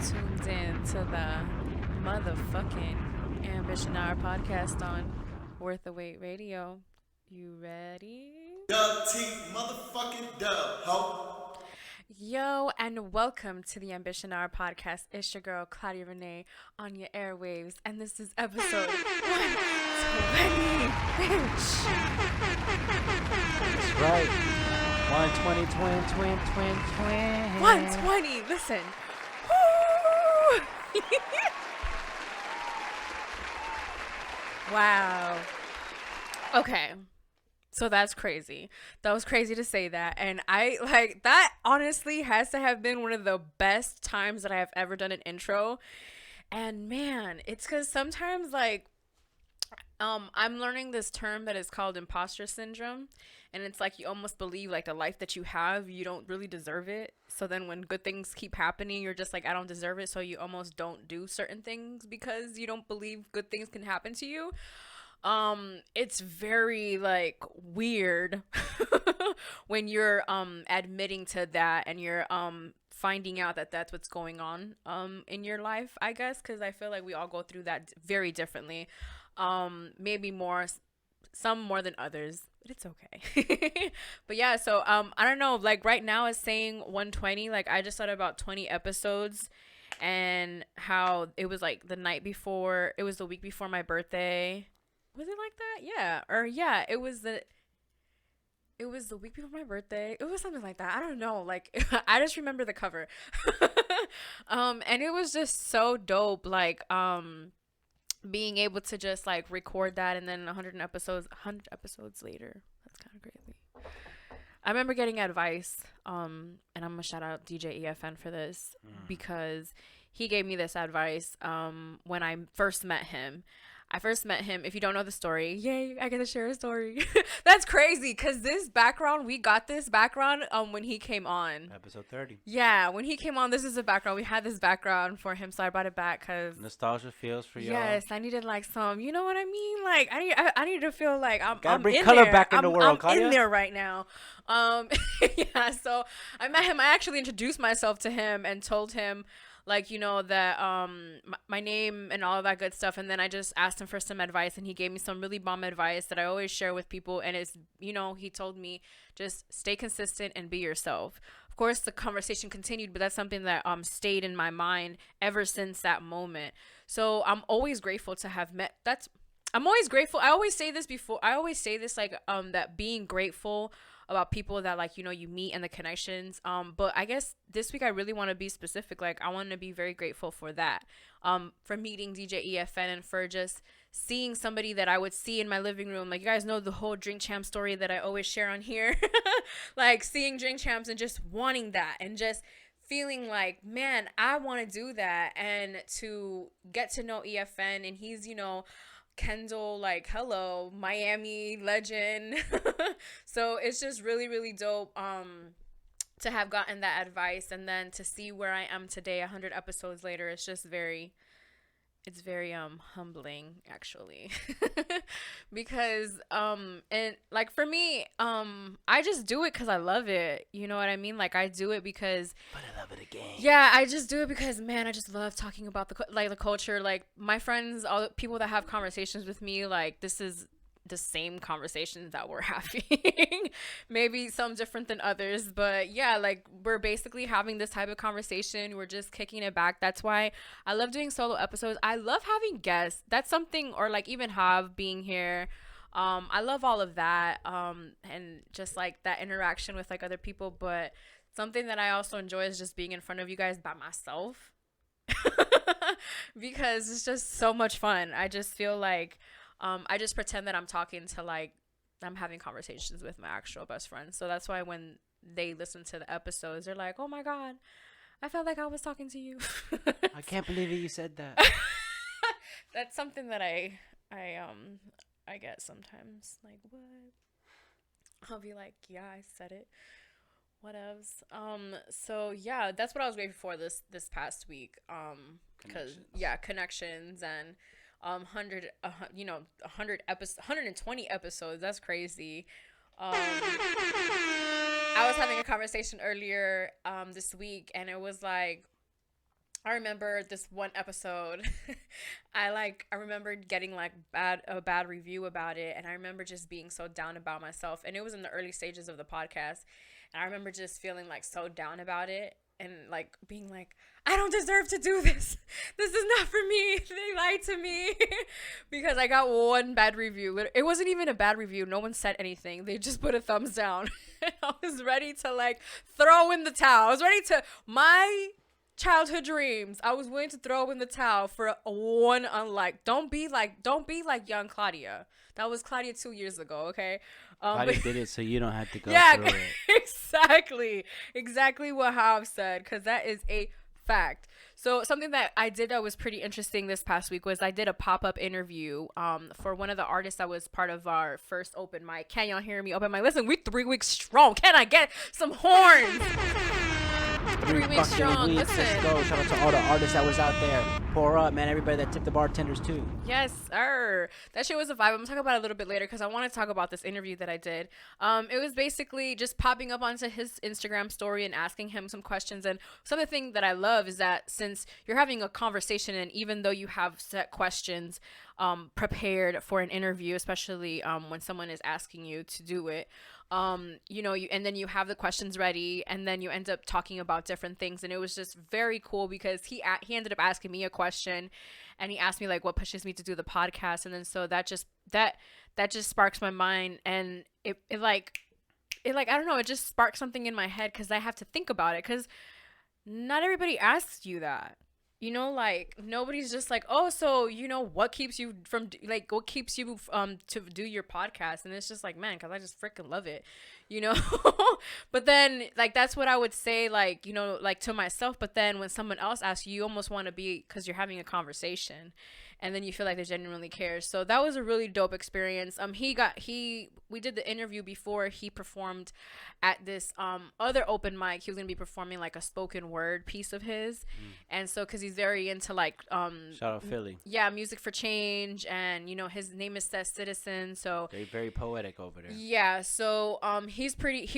tuned in to the motherfucking Ambition Hour podcast on Worth the Wait Radio. You ready? Dub T motherfucking dub, ho. Yo, and welcome to the Ambition Hour podcast. It's your girl, Claudia Renee, on your airwaves, and this is episode 120, bitch. That's right. 120, 120, listen. Woo! Wow. Okay. So that's crazy. That was crazy to say that. And I like that honestly has to have been one of the best times that I have ever done an intro. And man, it's because sometimes I'm learning this term that is called imposter syndrome. And it's like you almost believe like the life that you have, you don't really deserve it. So then when good things keep happening, you're just like, I don't deserve it. So you almost don't do certain things because you don't believe good things can happen to you. It's very like weird when you're admitting to that and you're finding out that that's what's going on in your life, I guess, because I feel like we all go through that very differently. Maybe some more than others, but it's okay. But yeah, so I don't know, like right now it's saying 120. Like I just thought about 20 episodes and how it was like the night before, it was the week before my birthday. Was it like that? Yeah. Or yeah, it was the week before my birthday. It was something like that. I don't know. Like I just remember the cover. And it was just so dope, like being able to just like record that and then 100 episodes later. That's kind of crazy. I remember getting advice, and I'm gonna shout out DJ EFN for this because he gave me this advice when I first met him. If you don't know the story, yay, I get to share a story. That's crazy because we got this background when he came on. Episode 30. Yeah, when he came on, this is the background. We had this background for him, so I brought it back because Nostalgia feels for y'all. yes, I needed like some, you know what I mean? Like I need to feel like I'm bring in color there. back in the world, I'm Claudia. in there right now. Yeah. So I met him. I actually introduced myself to him and told him, like, you know, that my name and all of that good stuff. And then I just asked him for some advice, and he gave me some really bomb advice that I always share with people. And it's, you know, he told me just stay consistent and be yourself. Of course, the conversation continued, but that's something that stayed in my mind ever since that moment. So I'm always grateful to have met. I'm always grateful. I always say this like that being grateful about people that, like, you know, you meet and the connections. But I guess this week I really want to be specific. Like I want to be very grateful for that. For meeting DJ EFN and for just seeing somebody that I would see in my living room. Like you guys know the whole Drink Champ story that I always share on here. Like seeing Drink Champs and just wanting that and just feeling like, man, I want to do that, and to get to know EFN, and he's, you know, Kendall, like, hello, Miami legend. So it's just really, really dope to have gotten that advice, and then to see where I am today 100 episodes later. It's very humbling, actually. Because and like for me, I just do it because I love it, you know what I mean? Like I do it because But I love it again. yeah, I just do it because, man, I just love talking about the culture. Like my friends, all the people that have conversations with me, like this is the same conversations that we're having. Maybe some different than others, but yeah, like we're basically having this type of conversation. We're just kicking it back. That's why I love doing solo episodes. I love having guests. That's something, or like even Hav being here. I love all of that. And just like that interaction with like other people, but something that I also enjoy is just being in front of you guys by myself. Because it's just so much fun. I just feel like I just pretend that I'm talking to, like, I'm having conversations with my actual best friends. So that's why when they listen to the episodes, they're like, oh my God, I felt like I was talking to you. I can't believe you said that. That's something that I get sometimes. Like, what? I'll be like, yeah, I said it. What else? So yeah, that's what I was grateful for this past week. Cause yeah, connections and 100 you know, 120 episodes. That's crazy. I was having a conversation earlier this week, and it was like, I remember this one episode. I remember getting like a bad review about it, and I remember just being so down about myself. And it was in the early stages of the podcast, and I remember just feeling like so down about it, and like being like, I don't deserve to do this. This is not for me. They lied to me because I got one bad review. It wasn't even a bad review. No one said anything. They just put a thumbs down. I was ready to like throw in the towel. I was ready to my childhood dreams. I was willing to throw in the towel for one unlike. Don't be like young Claudia. That was Claudia 2 years ago, okay? Claudia did it so you don't have to go yeah, through it. exactly what Hav said, because that is a fact. So something that I did that was pretty interesting this past week was I did a pop-up interview for one of the artists that was part of our first open mic. Can y'all hear me? Open mic. Listen, we 3 weeks strong. Can I get some horns? 3 weeks strong. Listen. Let's go. Shout out to all the artists that was out there. Pour up, man. Everybody that tipped the bartenders too. Yes, sir. That shit was a vibe. I'm gonna talk about it a little bit later because I want to talk about this interview that I did. It was basically just popping up onto his Instagram story and asking him some questions. And something that I love is that since you're having a conversation, and even though you have set questions prepared for an interview, especially when someone is asking you to do it, and then you have the questions ready, and then you end up talking about different things. And it was just very cool because he ended up asking me a question, and he asked me like what pushes me to do the podcast. And then so that just sparks my mind, and it like I don't know, it just sparks something in my head because I have to think about it, because not everybody asks you that. Like nobody's just like, oh, so what keeps you from what keeps you to do your podcast? And it's just like, man, because I just freaking love it, But then like that's what I would say, like like to myself. But then when someone else asks you, you almost want to be, because you're having a conversation, and then you feel like they genuinely care. So that was a really dope experience. We did the interview before he performed at this other open mic. He was gonna be performing like a spoken word piece of his, and so because he's very into like shout out Philly. Yeah, music for change, and his name is Seth Citizen. So they're very poetic over there. Yeah, so he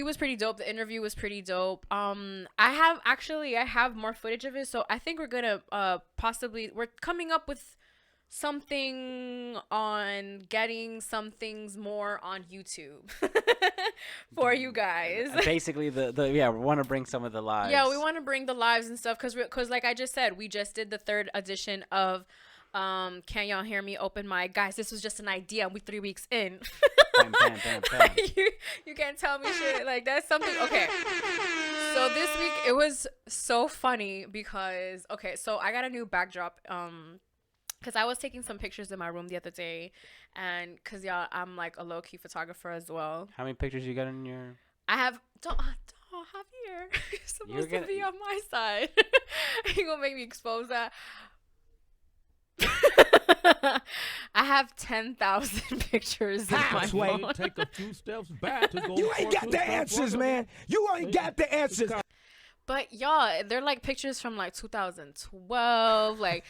was pretty dope. The interview was pretty dope. I have more footage of it, so I think we're gonna we're coming up with something on getting some things more on YouTube for you guys. Basically, we want to bring some of the lives. Yeah, we want to bring the lives and stuff because like I just said, we just did the 3rd edition of Can Y'all Hear Me open mic. Guys, this was just an idea. We 3 weeks in. Bam, bam, bam, bam. You can't tell me shit. Like that's something. Okay. So this week it was so funny because so I got a new backdrop because I was taking some pictures in my room the other day, and because I'm like a low-key photographer as well. How many pictures you got in your? I have don't Javier. You're supposed to be on my side. You gonna make me expose that? I have 10,000 pictures in my phone. Take a few steps back to go. You ain't got the answers, man. You ain't got the answers. But y'all, they're like pictures from like 2012. Like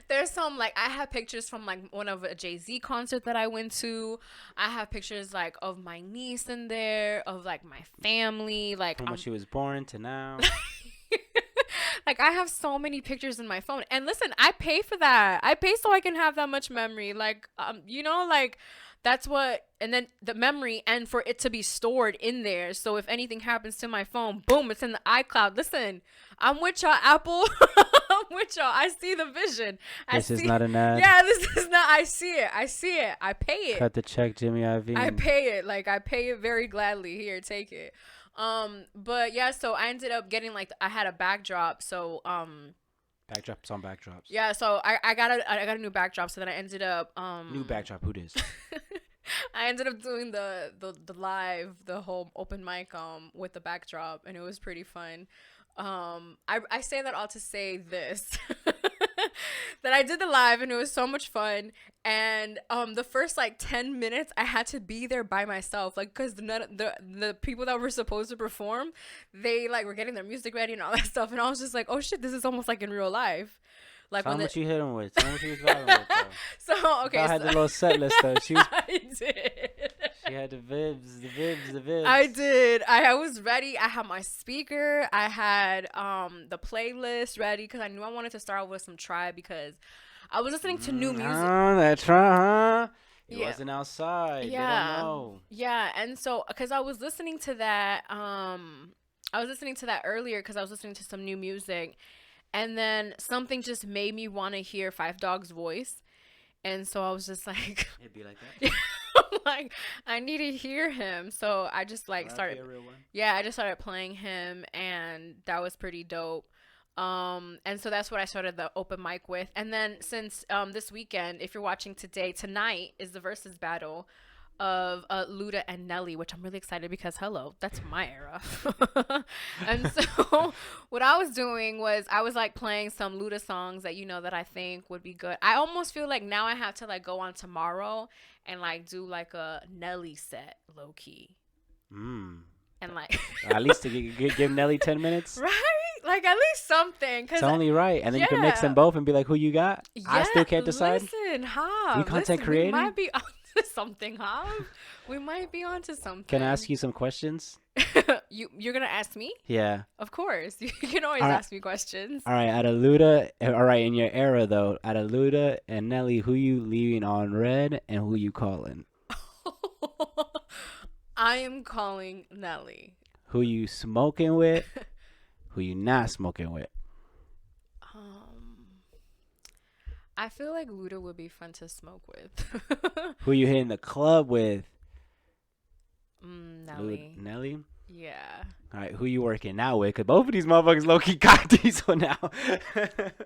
there's some like I have pictures from like one of a Jay-Z concert that I went to. I have pictures like of my niece in there, of like my family, like from when she was born to now. Like I have so many pictures in my phone. And listen, I pay for that. I pay so I can have that much memory. Like like that's what, and then the memory, and for it to be stored in there. So if anything happens to my phone, boom, it's in the iCloud. Listen, I'm with y'all, Apple. I'm with y'all. I see the vision. This is not an ad. Yeah, this is not. I see it. I pay it. Cut the check, Jimmy Iovine. I pay it. Like I pay it very gladly. Here, take it. But yeah, so I ended up getting like I had a backdrop. So backdrops on backdrops. Yeah, so I got a new backdrop. So then I ended up new backdrop. Who dis? I ended up doing the live, the whole open mic with the backdrop, and it was pretty fun. I say that all to say this. That I did the live and it was so much fun, and the first like 10 minutes I had to be there by myself, like because the people that were supposed to perform, they like were getting their music ready and all that stuff, and I was just like, oh shit, this is almost like in real life. Like how much you hit him with? How much you was vibing with? Though? So okay, I had the little set list though. She was. I did. She had the vibs. I did. I was ready. I had my speaker. I had the playlist ready because I knew I wanted to start with some Tribe because I was listening to new music. Oh, that's right, huh? It Yeah. wasn't outside. Yeah. They don't know. Yeah, and so because I was listening to that, earlier because I was listening to some new music, and then something just made me want to hear Five Dog's voice, and so I was just like, It'd be like that. I'm like, I need to hear him. So I just like started. A real one. Yeah, I just started playing him, and that was pretty dope. And so that's what I started the open mic with. And then since this weekend, if you're watching tonight is the versus battle of Luda and Nelly, which I'm really excited because hello, that's my era. And so what I was doing was I was like playing some Luda songs that that I think would be good. I almost feel like now I have to like go on tomorrow and like do like a Nelly set low key. And like At least to give Nelly 10 minutes. right? Like at least something. It's only right. And then you can mix them both and be like, who you got? I still can't decide. Listen, Hob. You content creator? We might be onto something, Hob. We might be onto something. Can I ask you some questions? You're going to ask me? Yeah. Of course. You can always All right. ask me questions. All right. In your era, though, out of Luda and Nelly, who you leaving on red and who you calling? I am calling Nelly. Who you smoking with? Who you not smoking with? I feel like Luda would be fun to smoke with. Who you hitting the club with? Nelly. Nelly? Yeah. All right, who you working out with? Because both of these motherfuckers low-key got diesel now.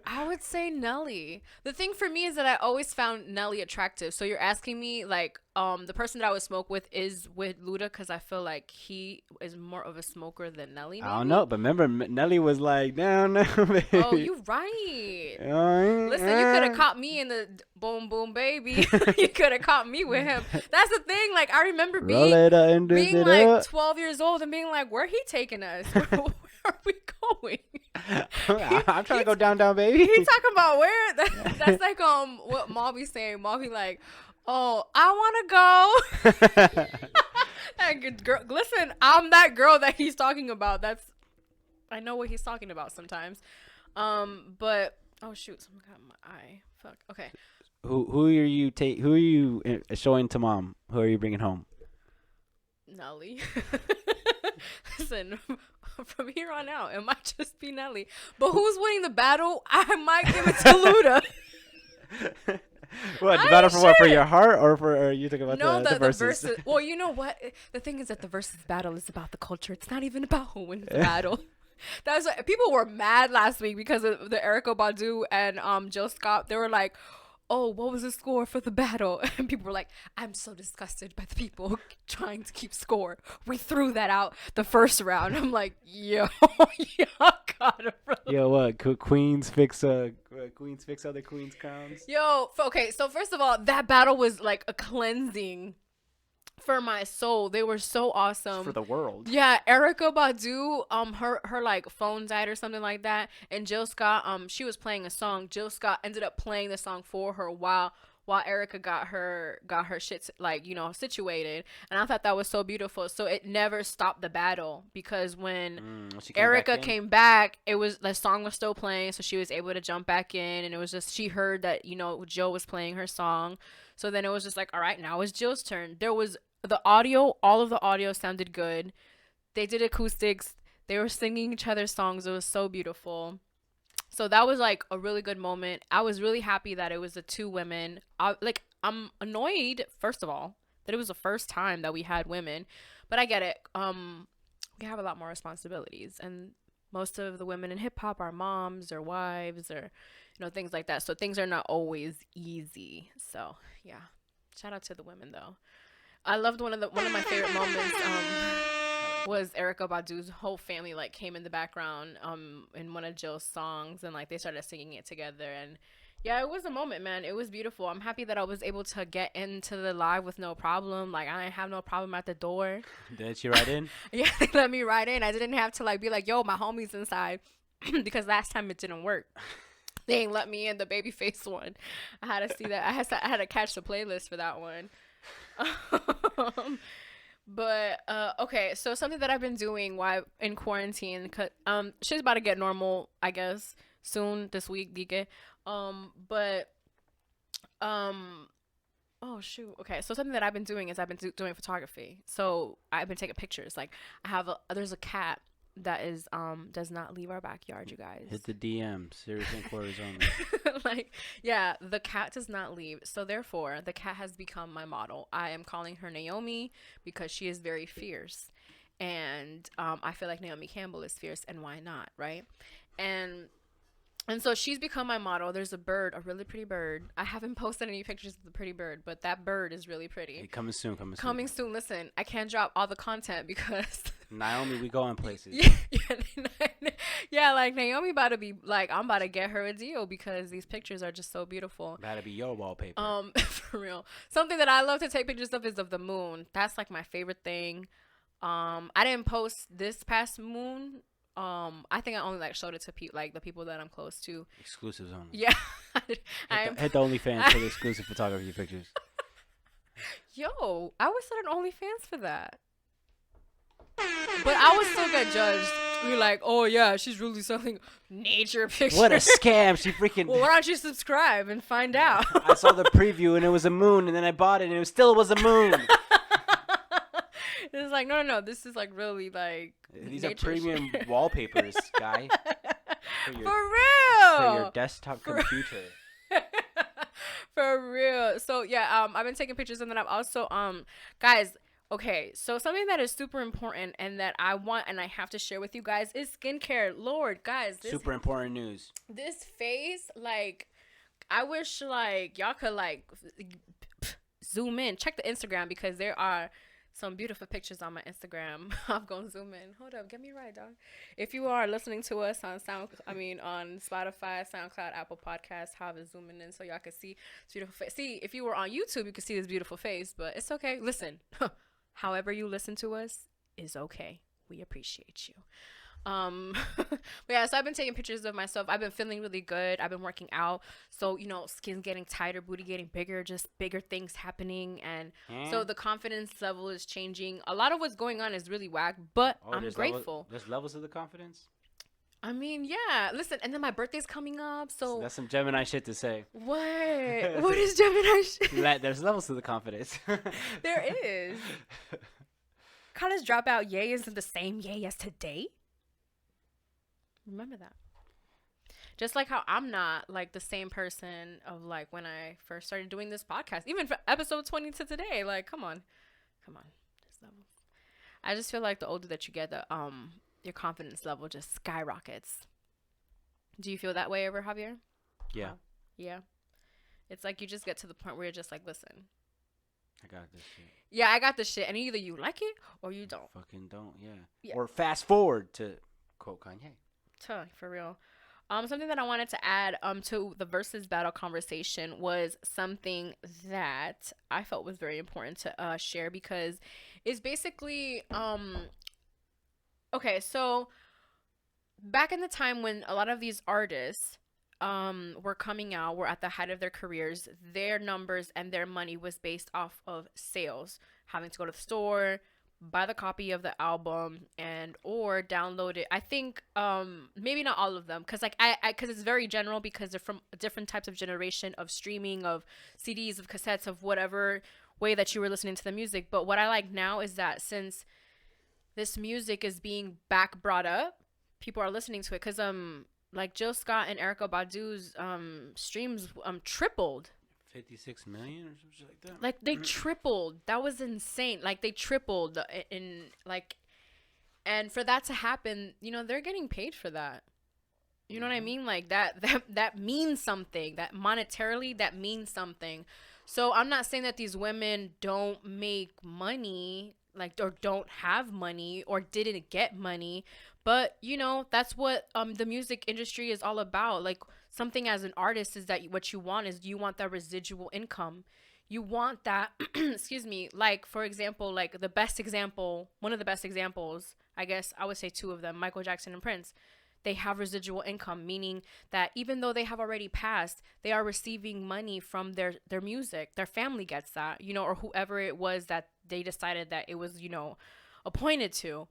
I would say Nelly. The thing for me is that I always found Nelly attractive. So you're asking me, like, the person that I would smoke with is with Luda because I feel like he is more of a smoker than Nelly. Maybe? I don't know, but remember, Nelly was like, down, baby. Oh, you right. Listen, you could have caught me in the boom, boom, baby. You could have caught me with him. That's the thing. Like, I remember being like 12 years old and being like, where he taking us? Where are we going? I'm trying to go down, baby. He talking about where? That's like what Maul be saying. Maul be like, oh, I want to go. Like, girl, listen, I'm that girl that he's talking about. I know what he's talking about sometimes. But oh shoot, someone got in my eye. Fuck. Okay. Who are you showing to mom? Who are you bringing home? Nelly. Listen, from here on out, it might just be Nelly. But who's winning the battle? I might give it to Luda. What, the battle for what? For your heart or for you talking about the verses? Versus. Well, you know what? The thing is that the versus battle is about the culture. It's not even about who wins the battle. That's what people were mad last week because of the Erykah Badu and Jill Scott. They were like, oh, what was the score for the battle? And people were like, I'm so disgusted by the people trying to keep score. We threw that out the first round. I'm like, yo, y'all gotta Yo, what? Queens fix other queens' crowns? Yo, okay, so first of all, that battle was like a cleansing for my soul. They were so awesome. For the world. Yeah, Erykah Badu, her like phone died or something like that, and Jill Scott, she was playing a song. Jill Scott ended up playing the song for her while Erykah got her shit like situated, and I thought that was so beautiful. So it never stopped the battle because when Erykah came back, it was the song was still playing, so she was able to jump back in, and it was just she heard that Jill was playing her song. So then it was just like, all right, now it's Jill's turn. There was the audio, all of the audio sounded good. They did acoustics. They were singing each other's songs. It was so beautiful. So that was like a really good moment. I was really happy that it was the two women. I'm annoyed, first of all, that it was the first time that we had women, but I get it. We have a lot more responsibilities, and most of the women in hip hop are moms or wives or things like that. So things are not always easy. So yeah, shout out to the women though. I loved one of my favorite moments was Erykah Badu's whole family like came in the background in one of Jill's songs, and like they started singing it together, and yeah, it was a moment, man. It was beautiful. I'm happy that I was able to get into the live with no problem. Like I didn't have no problem at the door. Did she ride in? Yeah, they let me ride in. I didn't have to like be like, yo, my homie's inside because last time it didn't work. They ain't let me in the Babyface one. I had to see that. I had to catch the playlist for that one. But okay, so something that I've been doing while in quarantine, shit's about to get normal, I guess, soon this week, DK. But oh shoot. Okay, so something that I've been doing is doing photography. So I've been taking pictures. Like there's a cat that is does not leave our backyard, you guys. Hit the DM. Serious inquiries only. Like, yeah, the cat does not leave. So therefore, the cat has become my model. I am calling her Naomi because she is very fierce. And I feel like Naomi Campbell is fierce, and why not, right? And so she's become my model. There's a bird, a really pretty bird. I haven't posted any pictures of the pretty bird, but that bird is really pretty. Hey, coming soon. Coming soon. Listen, I can't drop all the content because Naomi, we going places. yeah, like Naomi about to be like, I'm about to get her a deal because these pictures are just so beautiful. That'll be your wallpaper. For real. Something that I love to take pictures of is of the moon. That's like my favorite thing. I didn't post this past moon. I think I only like showed it to like the people that I'm close to. Exclusives only. Yeah. Hit the OnlyFans for the exclusive photography pictures. Yo, I would start an OnlyFans for that. But I would still get judged. You're like, oh yeah, she's really selling nature pictures. What a scam! She freaking. Well, why don't you subscribe and find out? I saw the preview and it was a moon, and then I bought it and it still was a moon. It's like, no, this is like really like. These are premium wallpapers, guy. For real. For your desktop computer. For real. So yeah, I've been taking pictures, and then I've also guys. Okay, so something that is super important and that I want and I have to share with you guys is skincare. Lord, guys, Super important news. This face, like, I wish like y'all could like zoom in, check the Instagram because there are some beautiful pictures on my Instagram. I'm gonna zoom in. Hold up, get me right, dog. If you are listening to us on on Spotify, SoundCloud, Apple Podcasts, have it zooming in so y'all can see this beautiful face. See, if you were on YouTube, you could see this beautiful face, but it's okay. Listen, however you listen to us is okay. We appreciate you. But yeah, so I've been taking pictures of myself. I've been feeling really good. I've been working out. So, skin's getting tighter, booty getting bigger, just bigger things happening. And so the confidence level is changing. A lot of what's going on is really whack, but I'm grateful. There's levels of the confidence? I mean, yeah. Listen, and then my birthday's coming up, so that's some Gemini shit to say. What? What is Gemini shit? There's levels to the confidence. There is. College dropout yay isn't the same yay as today. Remember that. Just like how I'm not like the same person of like when I first started doing this podcast, even for episode 20 to today. Like, come on. There's levels. I just feel like the older that you get, the your confidence level just skyrockets. Do you feel that way ever, Javier? Yeah. Yeah. It's like you just get to the point where you're just like, listen, I got this shit. Yeah, I got this shit, and either you like it or you don't. Fucking don't, yeah. Or fast forward to quote Kanye. For real. Something that I wanted to add to the versus battle conversation was something that I felt was very important to share because it's basically okay, so back in the time when a lot of these artists were coming out, were at the height of their careers, their numbers and their money was based off of sales, having to go to the store, buy the copy of the album and or download it. I think maybe not all of them because like I because it's very general because they're from different types of generation of streaming, of CDs, of cassettes, of whatever way that you were listening to the music. But what I like now is that since this music is being brought up, people are listening to it because like Jill Scott and Erykah Badu's streams tripled. 56 million or something like that. Like they tripled. That was insane. Like they tripled in like, and for that to happen, they're getting paid for that. You know what I mean? Like that means something. That monetarily, that means something. So I'm not saying that these women don't make money, like, or don't have money or didn't get money, but that's what the music industry is all about. Like something as an artist is that what you want is you want that residual income. You want that, excuse me, like for example, like one of the best examples, I guess I would say two of them, Michael Jackson and Prince. they have residual income, meaning that even though they have already passed, they are receiving money from their music. Their family gets that, you know, or whoever it was that they decided that it was, you know, appointed to.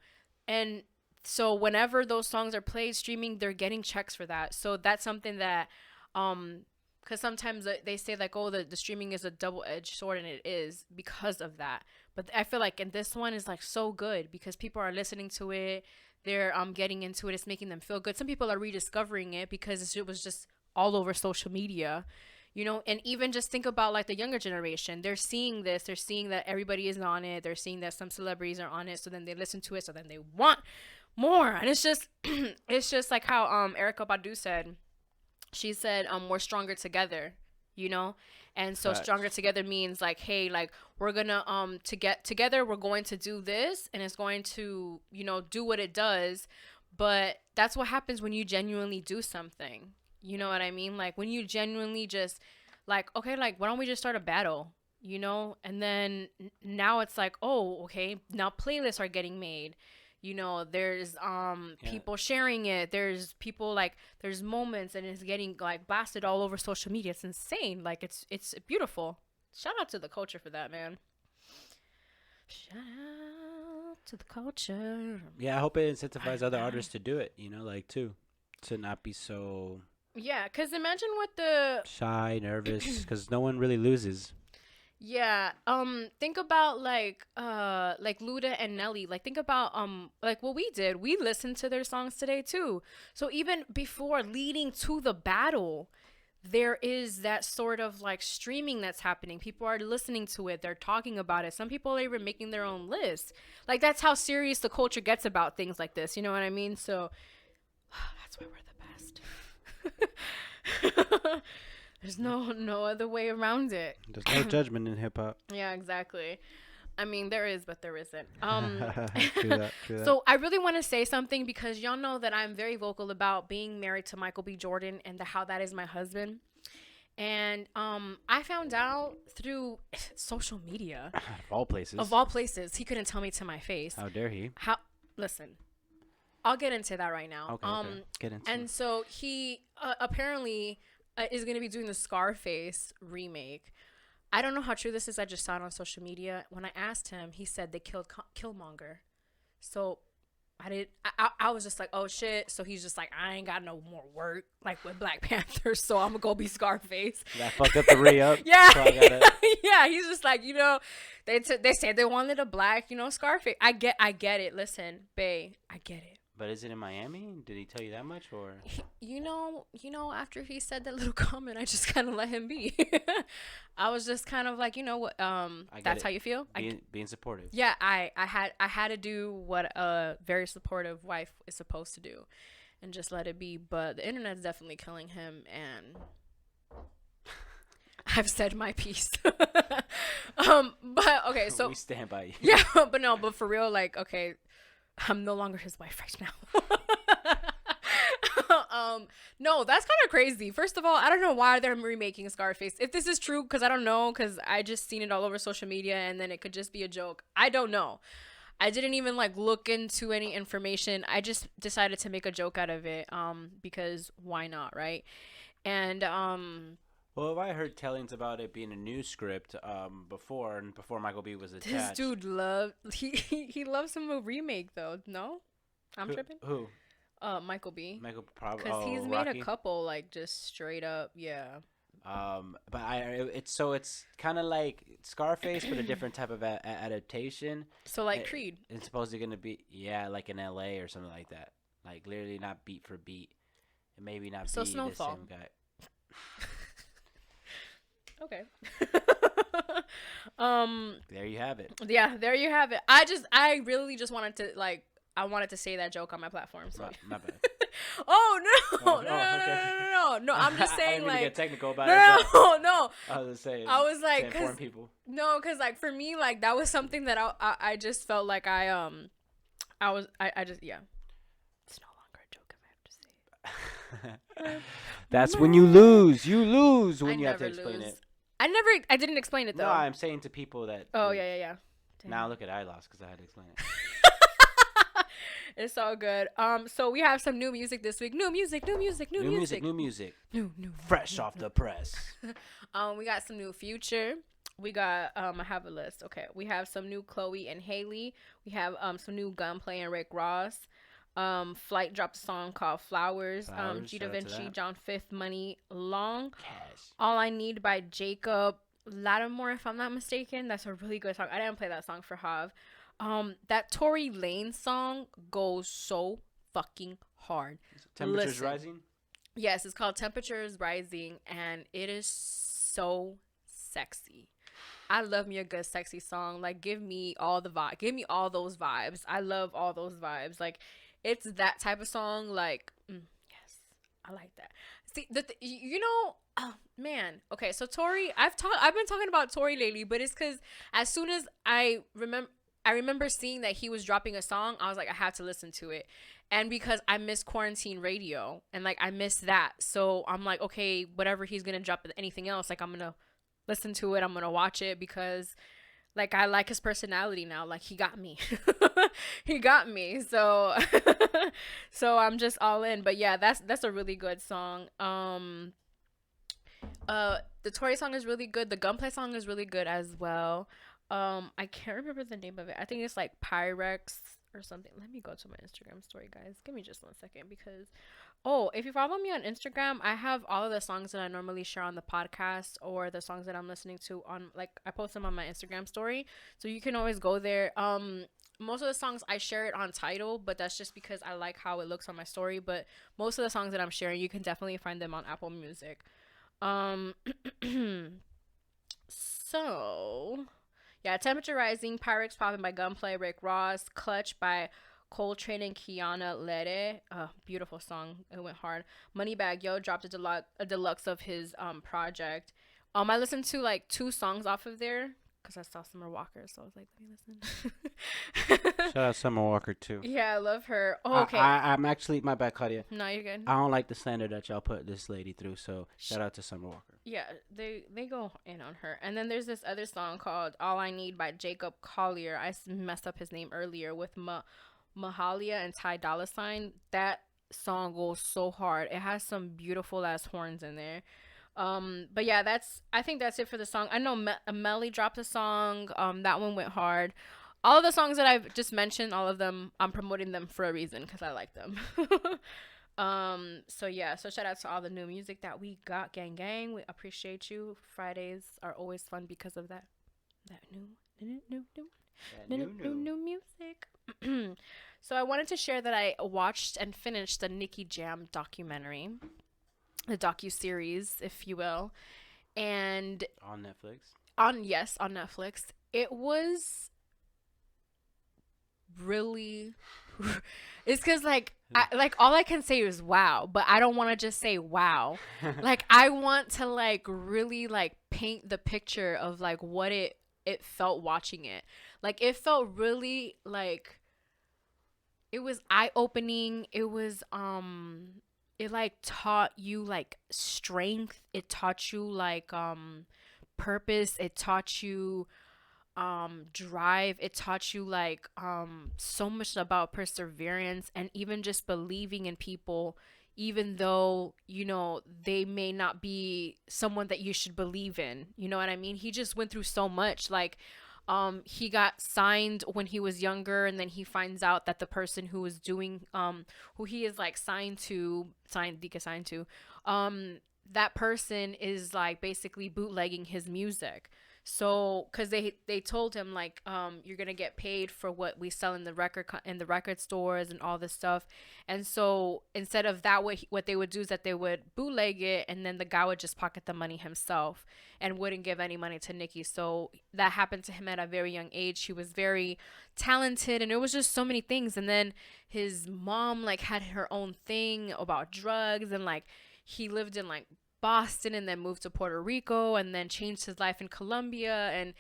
And so whenever those songs are played streaming, they're getting checks for that. So that's something that because sometimes they say like, oh, the streaming is a double-edged sword, and it is because of that. But I feel like in this one is like so good because people are listening to it, they're getting into it, it's making them feel good. Some people are rediscovering it because it was just all over social media, you know. And even just think about like the younger generation, they're seeing this, they're seeing that everybody is on it, they're seeing that some celebrities are on it, so then they listen to it, so then they want more. And it's just it's just like how Erykah Badu said. She said, we're stronger together, you know? And so stronger together means like, hey, like we're gonna to get together, we're going to do this, and it's going to, you know, do what it does. But that's what happens when you genuinely do something. You know what I mean? Like when you genuinely just like, okay, like why don't we just start a battle? You know? And then now it's like, oh, okay, now playlists are getting made. You know, there's people sharing it. There's people like there's moments, and it's getting like blasted all over social media. It's insane. Like it's beautiful. Shout out to the culture for that, man. Shout out to the culture. Yeah, I hope it incentivizes other artists to do it, you know, like too, to not be so because imagine what the shy, nervous, because no one really loses. Yeah. Think about like Luda and Nelly. Like think about like what we did. We listened to their songs today too. So even before leading to the battle, there is that sort of like streaming that's happening. People are listening to it. They're talking about it. Some people are even making their own lists. Like that's how serious the culture gets about things like this. You know what I mean? So that's why we're the best. There's no other way around it. There's no judgment in hip hop. Yeah, exactly. I mean, there is, but there isn't. True that. So I really want to say something because y'all know that I'm very vocal about being married to Michael B. Jordan and how that is my husband. And I found out through social media. Of all places. He couldn't tell me to my face. How dare he? Listen, I'll get into that right now. Okay. Get into it. And so he apparently is going to be doing the Scarface remake. I don't know how true this is. I just saw it on social media. When I asked him, he said they killed Killmonger. So I was just like, oh shit. So he's just like, I ain't got no more work like with Black Panther, so I'm gonna go be Scarface. That fucked up the re-up. Yeah. So Yeah, he's just like, you know, they said they wanted a black, you know, Scarface. I get it. Listen, bae, I get it. But is it in Miami? Did he tell you that much, or? You know, after he said that little comment, I just kind of let him be. I was just kind of like, you know what, that's how you feel? Being supportive. Yeah, I had to do what a very supportive wife is supposed to do and just let it be. But the internet's definitely killing him, and I've said my piece. But okay, so we stand by you. Yeah, but for real, like, okay, I'm no longer his wife right now. No, that's kind of crazy. First of all, I don't know why they're remaking Scarface. If this is true, because I don't know, because I just seen it all over social media, and then it could just be a joke. I don't know. I didn't even like look into any information. I just decided to make a joke out of it, because why not, right? And well, I heard tellings about it being a new script before Michael B was attached. This dude he loves him a remake though. No, I'm tripping. Who? Michael B. Michael probably. Because he's made a couple like just straight up, yeah. But it's kind of like Scarface, but a different type of adaptation. So like Creed. It's supposedly gonna be like in L.A. or something like that. Like literally not beat for beat, and maybe not be Snowfall. the same guy. Okay. There you have it. Yeah, there you have it. I really just wanted to like I wanted to say that joke on my platform. So my bad. Oh no! Okay. No! I'm just saying I didn't like get technical about no. I was just saying. I was like, to inform people. No, because like for me, like that was something that I just felt like I just yeah. It's no longer a joke if I have to say it. That's when you lose. You lose when you have to explain it. I didn't explain it though. No, I'm saying to people that. Oh yeah. Now look at I lost because I had to explain it. It's all good. So we have some new music this week. New music. New music. New. Fresh off the press. We got some new Future. We got I have a list. Okay, we have some new Chloe and Haley. We have some new Gunplay and Rick Ross. Flight dropped a song called Flowers. G Da Vinci, John Fifth, Money Long. All I Need by Jacob Lattimore, if I'm not mistaken. That's a really good song. I didn't play that song for Hav. That Tory Lane song goes so fucking hard. Temperatures Rising? Yes, it's called Temperatures Rising, and it is so sexy. I love me a good sexy song. Like, give me all the vibe. Give me all those vibes. I love all those vibes. Like, it's that type of song. Like, yes, I like that. See, oh man. Okay, so Tory, I've been talking about Tory lately, but it's because as soon as I remember seeing that he was dropping a song, I was like, I have to listen to it. And because I miss quarantine radio and like I miss that, so I'm like, okay, whatever he's gonna drop, anything else, like I'm gonna listen to it, I'm gonna watch it, because like I like his personality now. Like he got me. He got me. So so I'm just all in. But yeah, that's a really good song. The Tory song is really good. The Gunplay song is really good as well. I can't remember the name of it. I think it's like Pyrex or something. Let me go to my Instagram story, guys. Give me just 1 second, because if you follow me on Instagram, I have all of the songs that I normally share on the podcast, or the songs that I'm listening to on, like, I post them on my Instagram story, so you can always go there. Most of the songs I share it on Tidal, but that's just because I like how it looks on my story. But most of the songs that I'm sharing, you can definitely find them on Apple Music. So yeah, Temperature Rising, Pyrex Poppin' by Gunplay, Rick Ross, Clutch by Coltrane and Kiana Lede. Beautiful song. It went hard. Moneybag Yo dropped a deluxe of his project. I listened to like 2 songs off of there because I saw Summer Walker, so I was like, let me listen. Shout out Summer Walker too. Yeah, I love her. Okay. I'm actually, my bad, Claudia. No, you're good. I don't like the slander that y'all put this lady through, so shout out to Summer Walker. Yeah, they go in on her. And then there's this other song called All I Need by Jacob Collier. I messed up his name earlier, with Mahalia and Ty Dolla $ign. That song goes so hard. It has some beautiful ass horns in there. But yeah, I think that's it for the song. I know Melly dropped a song. That one went hard. All of the songs that I've just mentioned, all of them, I'm promoting them for a reason, because I like them. So yeah, so shout out to all the new music that we got, gang. We appreciate you. Fridays are always fun because of that new music. So I wanted to share that I watched and finished the Nicky Jam documentary, the docu-series, if you will, and on Netflix. On Netflix. It was really it's because like all I can say is wow, but I don't want to just say wow. Like I want to like really like paint the picture of like what it felt watching it. Like it felt really like it was eye-opening. It was it like taught you like strength. It taught you like purpose. It taught you drive. It taught you like so much about perseverance, and even just believing in people, even though, you know, they may not be someone that you should believe in. You know what I mean? He just went through so much. Like he got signed when he was younger, and then he finds out that the person who was doing who he is like signed to that person is like basically bootlegging his music. So because they told him like you're gonna get paid for what we sell in the record stores and all this stuff. And so instead of that, what they would do is that they would bootleg it, and then the guy would just pocket the money himself and wouldn't give any money to Nicky. So that happened to him at a very young age. He was very talented, and it was just so many things. And then his mom like had her own thing about drugs, and like he lived in like Boston and then moved to Puerto Rico and then changed his life in Colombia, and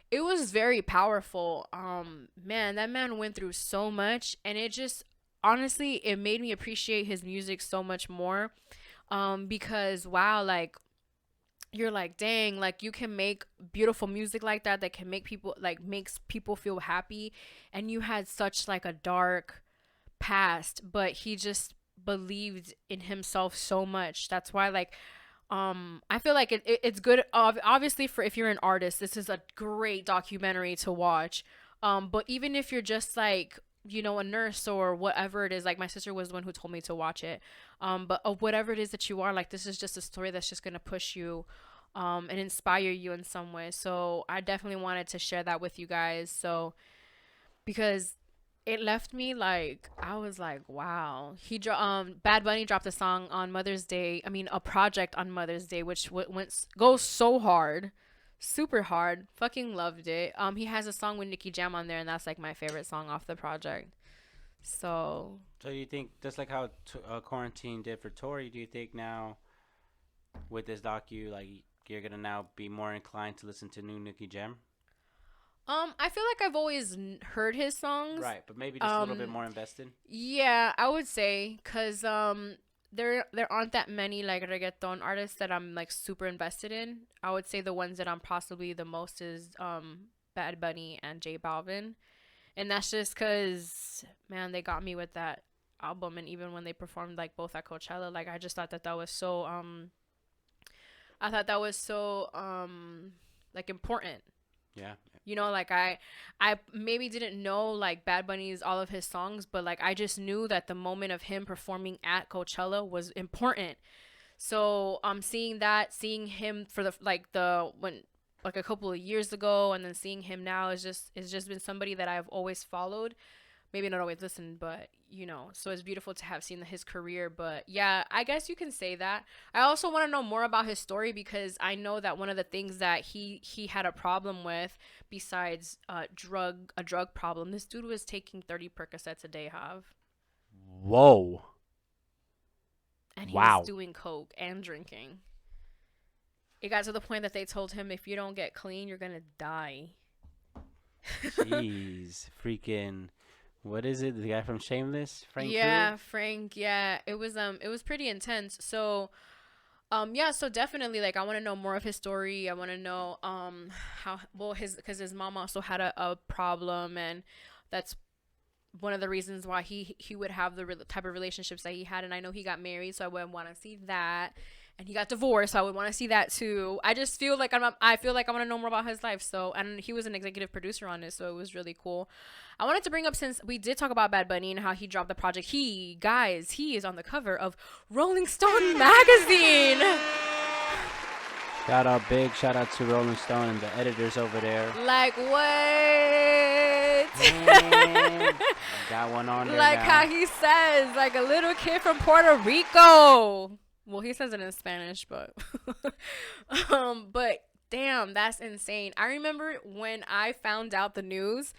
it was very powerful. Man, that man went through so much, and it just honestly, it made me appreciate his music so much more, because wow, like you're like, dang, like you can make beautiful music like that can make people like makes people feel happy, and you had such like a dark passed, but he just believed in himself so much. That's why, like, I feel like it's good. Obviously, for if you're an artist, this is a great documentary to watch. But even if you're just like, you know, a nurse or whatever it is, like my sister was the one who told me to watch it. But whatever it is that you are, like, this is just a story that's just gonna push you, and inspire you in some way. So I definitely wanted to share that with you guys. So because it left me like, I was like, wow. Bad Bunny dropped a song on Mother's Day. I mean, a project on Mother's Day, which goes so hard, super hard. Fucking loved it. He has a song with Nicki Jam on there, and that's like my favorite song off the project. So you think, just like how Quarantine did for Tory, do you think now with this docu, like, you're gonna now be more inclined to listen to new Nicki Jam? I feel like I've always heard his songs. Right, but maybe just a little bit more invested. Yeah, I would say, cause there aren't that many like reggaeton artists that I'm like super invested in. I would say the ones that I'm possibly the most is Bad Bunny and J Balvin, and that's just cause, man, they got me with that album, and even when they performed like both at Coachella, like I just thought that was so like important. Yeah. You know, like I maybe didn't know like Bad Bunny's all of his songs, but like I just knew that the moment of him performing at Coachella was important. So seeing him for when like a couple of years ago, and then seeing him now is just been somebody that I've always followed. Maybe not always listened, but you know, so it's beautiful to have seen his career. But yeah, I guess you can say that. I also want to know more about his story, because I know that one of the things that he had a problem with, besides a drug problem, this dude was taking 30 Percocets a day, Whoa. and he Wow. was doing coke and drinking. It got to the point that they told him, if you don't get clean, you're gonna die. Jeez, freaking. What is it? The guy from Shameless, Frank? Yeah, Krug? Frank. Yeah, it was pretty intense. So, yeah. So definitely, like, I want to know more of his story. I want to know, because his mom also had a problem, and that's one of the reasons why he would have the type of relationships that he had. And I know he got married, so I would want to see that. And he got divorced, so I would want to see that too. I just feel like I want to know more about his life. So, and he was an executive producer on it, so it was really cool. I wanted to bring up, since we did talk about Bad Bunny and how he dropped the project. He is on the cover of Rolling Stone magazine. Big shout out to Rolling Stone and the editors over there. Like, what? Man, got one on there like now. how he says, like a little kid from Puerto Rico. Well, he says it in Spanish, but but damn, that's insane. I remember when I found out the news,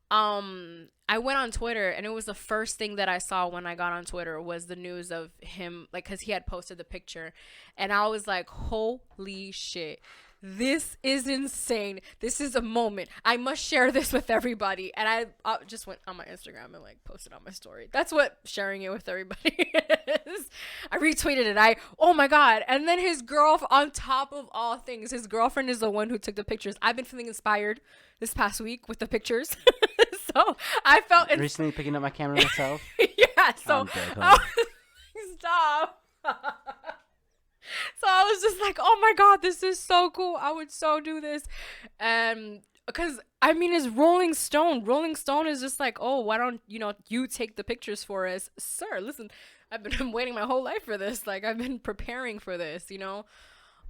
I went on Twitter, and it was the first thing that I saw when I got on Twitter was the news of him, like, because he had posted the picture, and I was like, holy shit. This is insane. This is a moment. I must share this with everybody. And I just went on my Instagram and like posted on my story. That's what sharing it with everybody is. I retweeted it. Oh my God. And then his girl, on top of all things, his girlfriend is the one who took the pictures. I've been feeling inspired this past week with the pictures. So I felt recently picking up my camera myself. Yeah. So stop. So I was just like, oh my God, this is so cool. I would so do this. And because, I mean, it's Rolling Stone. Rolling Stone is just like, oh, why don't, you take the pictures for us? Sir, listen, I've been waiting my whole life for this. Like, I've been preparing for this,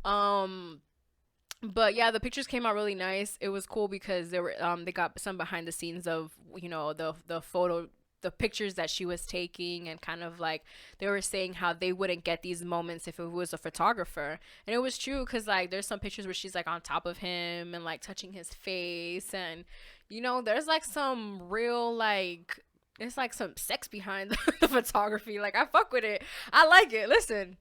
But yeah, the pictures came out really nice. It was cool because they got some behind the scenes of, the photo, the pictures that she was taking, and kind of like they were saying how they wouldn't get these moments if it was a photographer. And it was true, because like there's some pictures where she's like on top of him and like touching his face, and there's like some real, like, it's like some sex behind the photography. Like, I fuck with it. I like it. Listen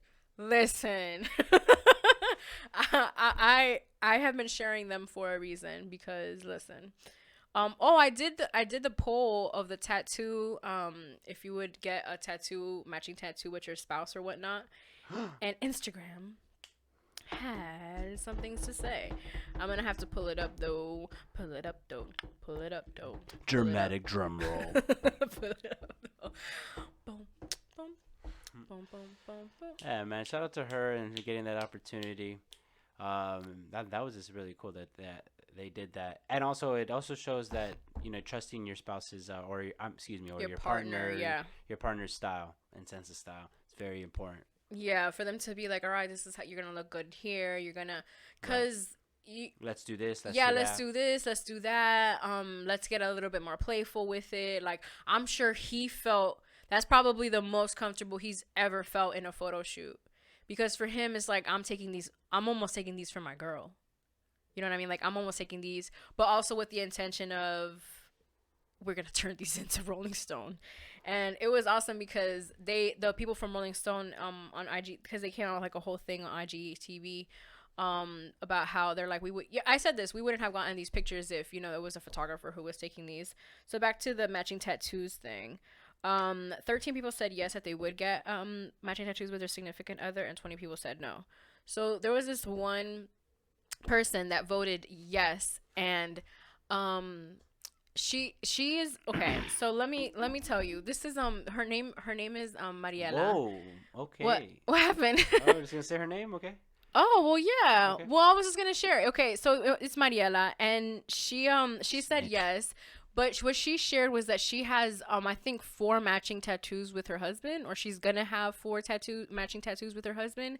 I have been sharing them for a reason, because listen, I did the poll of the tattoo, if you would get a matching tattoo with your spouse or whatnot, and Instagram had some things to say. I'm gonna have to pull it up though. Pull it up though. Pull it up though. Dramatic drum roll. Pull it up though. Boom, boom, boom, boom, boom, boom. Yeah, man. Shout out to her and getting that opportunity. That was just really cool that they did that, and also it also shows that trusting your spouse's or your partner, your partner's style and sense of style. It's very important. Yeah, for them to be like, all right, this is how you're gonna look good here. You're gonna, cause let's do this. let's do this. Let's do that. Let's get a little bit more playful with it. Like, I'm sure he felt that's probably the most comfortable he's ever felt in a photo shoot, because for him it's like, I'm almost taking these for my girl. You know what I mean? Like, I'm almost taking these, but also with the intention of we're gonna turn these into Rolling Stone. And it was awesome because the people from Rolling Stone on IG, because they came out with like a whole thing on IGTV about how they're like, I said this, we wouldn't have gotten these pictures if it was a photographer who was taking these. So back to the matching tattoos thing. 13 people said yes, that they would get matching tattoos with their significant other, and 20 people said no. So there was this one person that voted yes, and she is okay. So let me tell you, this is her name is Mariela. Whoa, okay. What happened? I was just gonna say her name. Okay. Oh, well, yeah. Okay. Well, I was just gonna share it. Okay, so it's Mariela, and she said yes, but what she shared was that she has I think 4 matching tattoos with her husband, or she's gonna have 4 matching tattoos with her husband.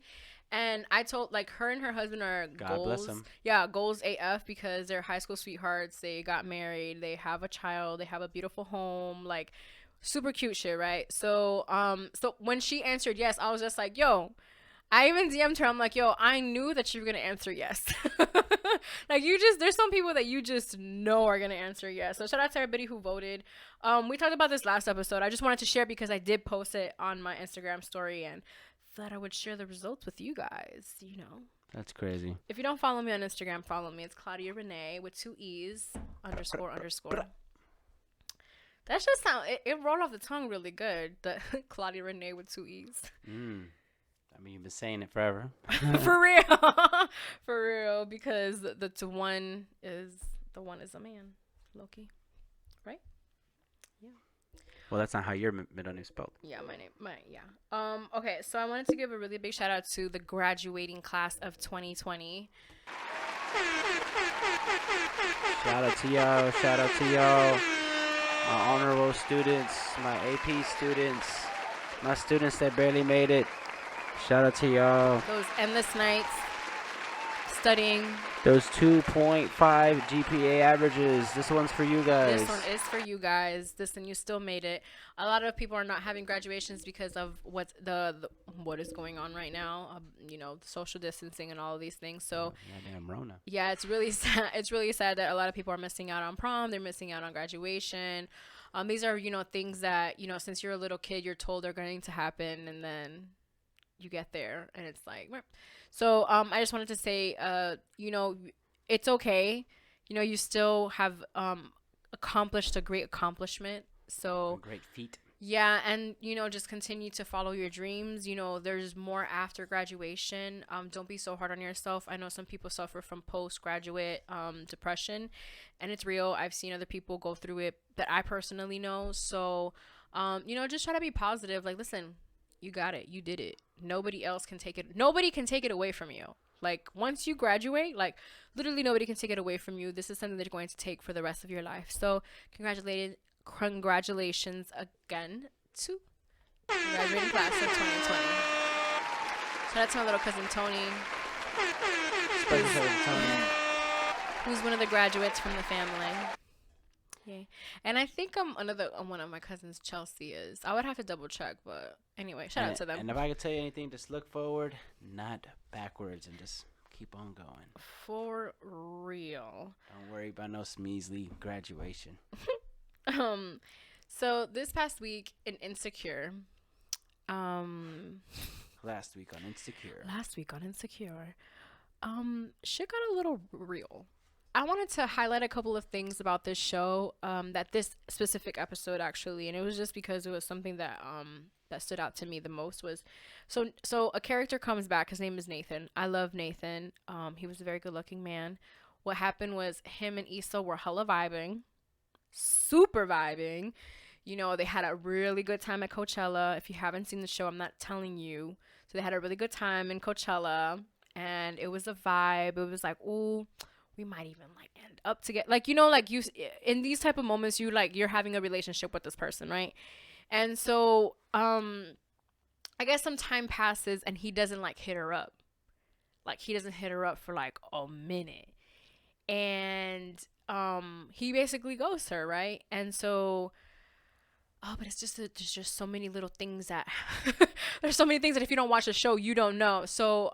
And I told, like, her and her husband are God bless them. Yeah, goals AF, because they're high school sweethearts. They got married. They have a child. They have a beautiful home. Like, super cute shit, right? So so when she answered yes, I was just like, yo. I even DM'd her. I'm like, yo, I knew that you were gonna answer yes. Like, there's some people that you just know are gonna answer yes. So shout out to everybody who voted. We talked about this last episode. I just wanted to share because I did post it on my Instagram story and thought I would share the results with you guys. That's crazy. If you don't follow me on Instagram, follow me. It's Claudia Renee with 2 E's __. That just sound it rolled off the tongue really good. The Claudia Renee with 2 E's. I mean, you've been saying it forever. For real. For real. Because the one is a man. Loki. Right? Yeah. Well, that's not how your middle name's spelled. Yeah, yeah. Okay, so I wanted to give a really big shout out to the graduating class of 2020. Shout out to y'all. Shout out to y'all. My honorable students, my AP students, my students that barely made it. Shout out to y'all. Those endless nights studying. Those 2.5 GPA averages. This one's for you guys. This one is for you guys. Listen, you still made it. A lot of people are not having graduations because of what is going on right now. The social distancing and all of these things. So damn Rona. Yeah, it's really sad. It's really sad that a lot of people are missing out on prom. They're missing out on graduation. These are things that since you're a little kid, you're told are going to happen, and then you get there and it's like. So I just wanted to say, it's okay. You still have accomplished a great accomplishment. So great feat. Yeah, and just continue to follow your dreams. There's more after graduation. Don't be so hard on yourself. I know some people suffer from postgraduate depression, and it's real. I've seen other people go through it that I personally know. So just try to be positive. Like, listen, you got it. You did it. Nobody else can take it. Nobody can take it away from you. Like, once you graduate, like, literally nobody can take it away from you. This is something that you're going to take for the rest of your life. So congratulations again to the graduating class of 2020. Shout out to my little cousin Tony. Who's one of the graduates from the family. Yeah. And I think one of my cousins, Chelsea, is. I would have to double check, but anyway, shout out to them. And if I could tell you anything, just look forward, not backwards, and just keep on going. For real. Don't worry about no measly graduation. So this past week in Insecure, Last week on Insecure, shit got a little real. I wanted to highlight a couple of things about this show, that this specific episode actually, and it was just because it was something that that stood out to me the most was, so a character comes back. His name is Nathan. I love Nathan. He was a very good looking man. What happened was him and Issa were hella vibing, super vibing. You know, they had a really good time at Coachella. If you haven't seen the show, I'm not telling you. So they had a really good time in Coachella, and it was a vibe. It was like, ooh, we might even like end up together. Like, you know, like you in these type of moments, you like you're having a relationship with this person, right? And so, I guess some time passes, and he doesn't like hit her up. Like he doesn't hit her up for like a minute, and he basically ghosts her, right? And so. Oh, but it's just there's just so many little things that there's so many things that if you don't watch the show, you don't know. So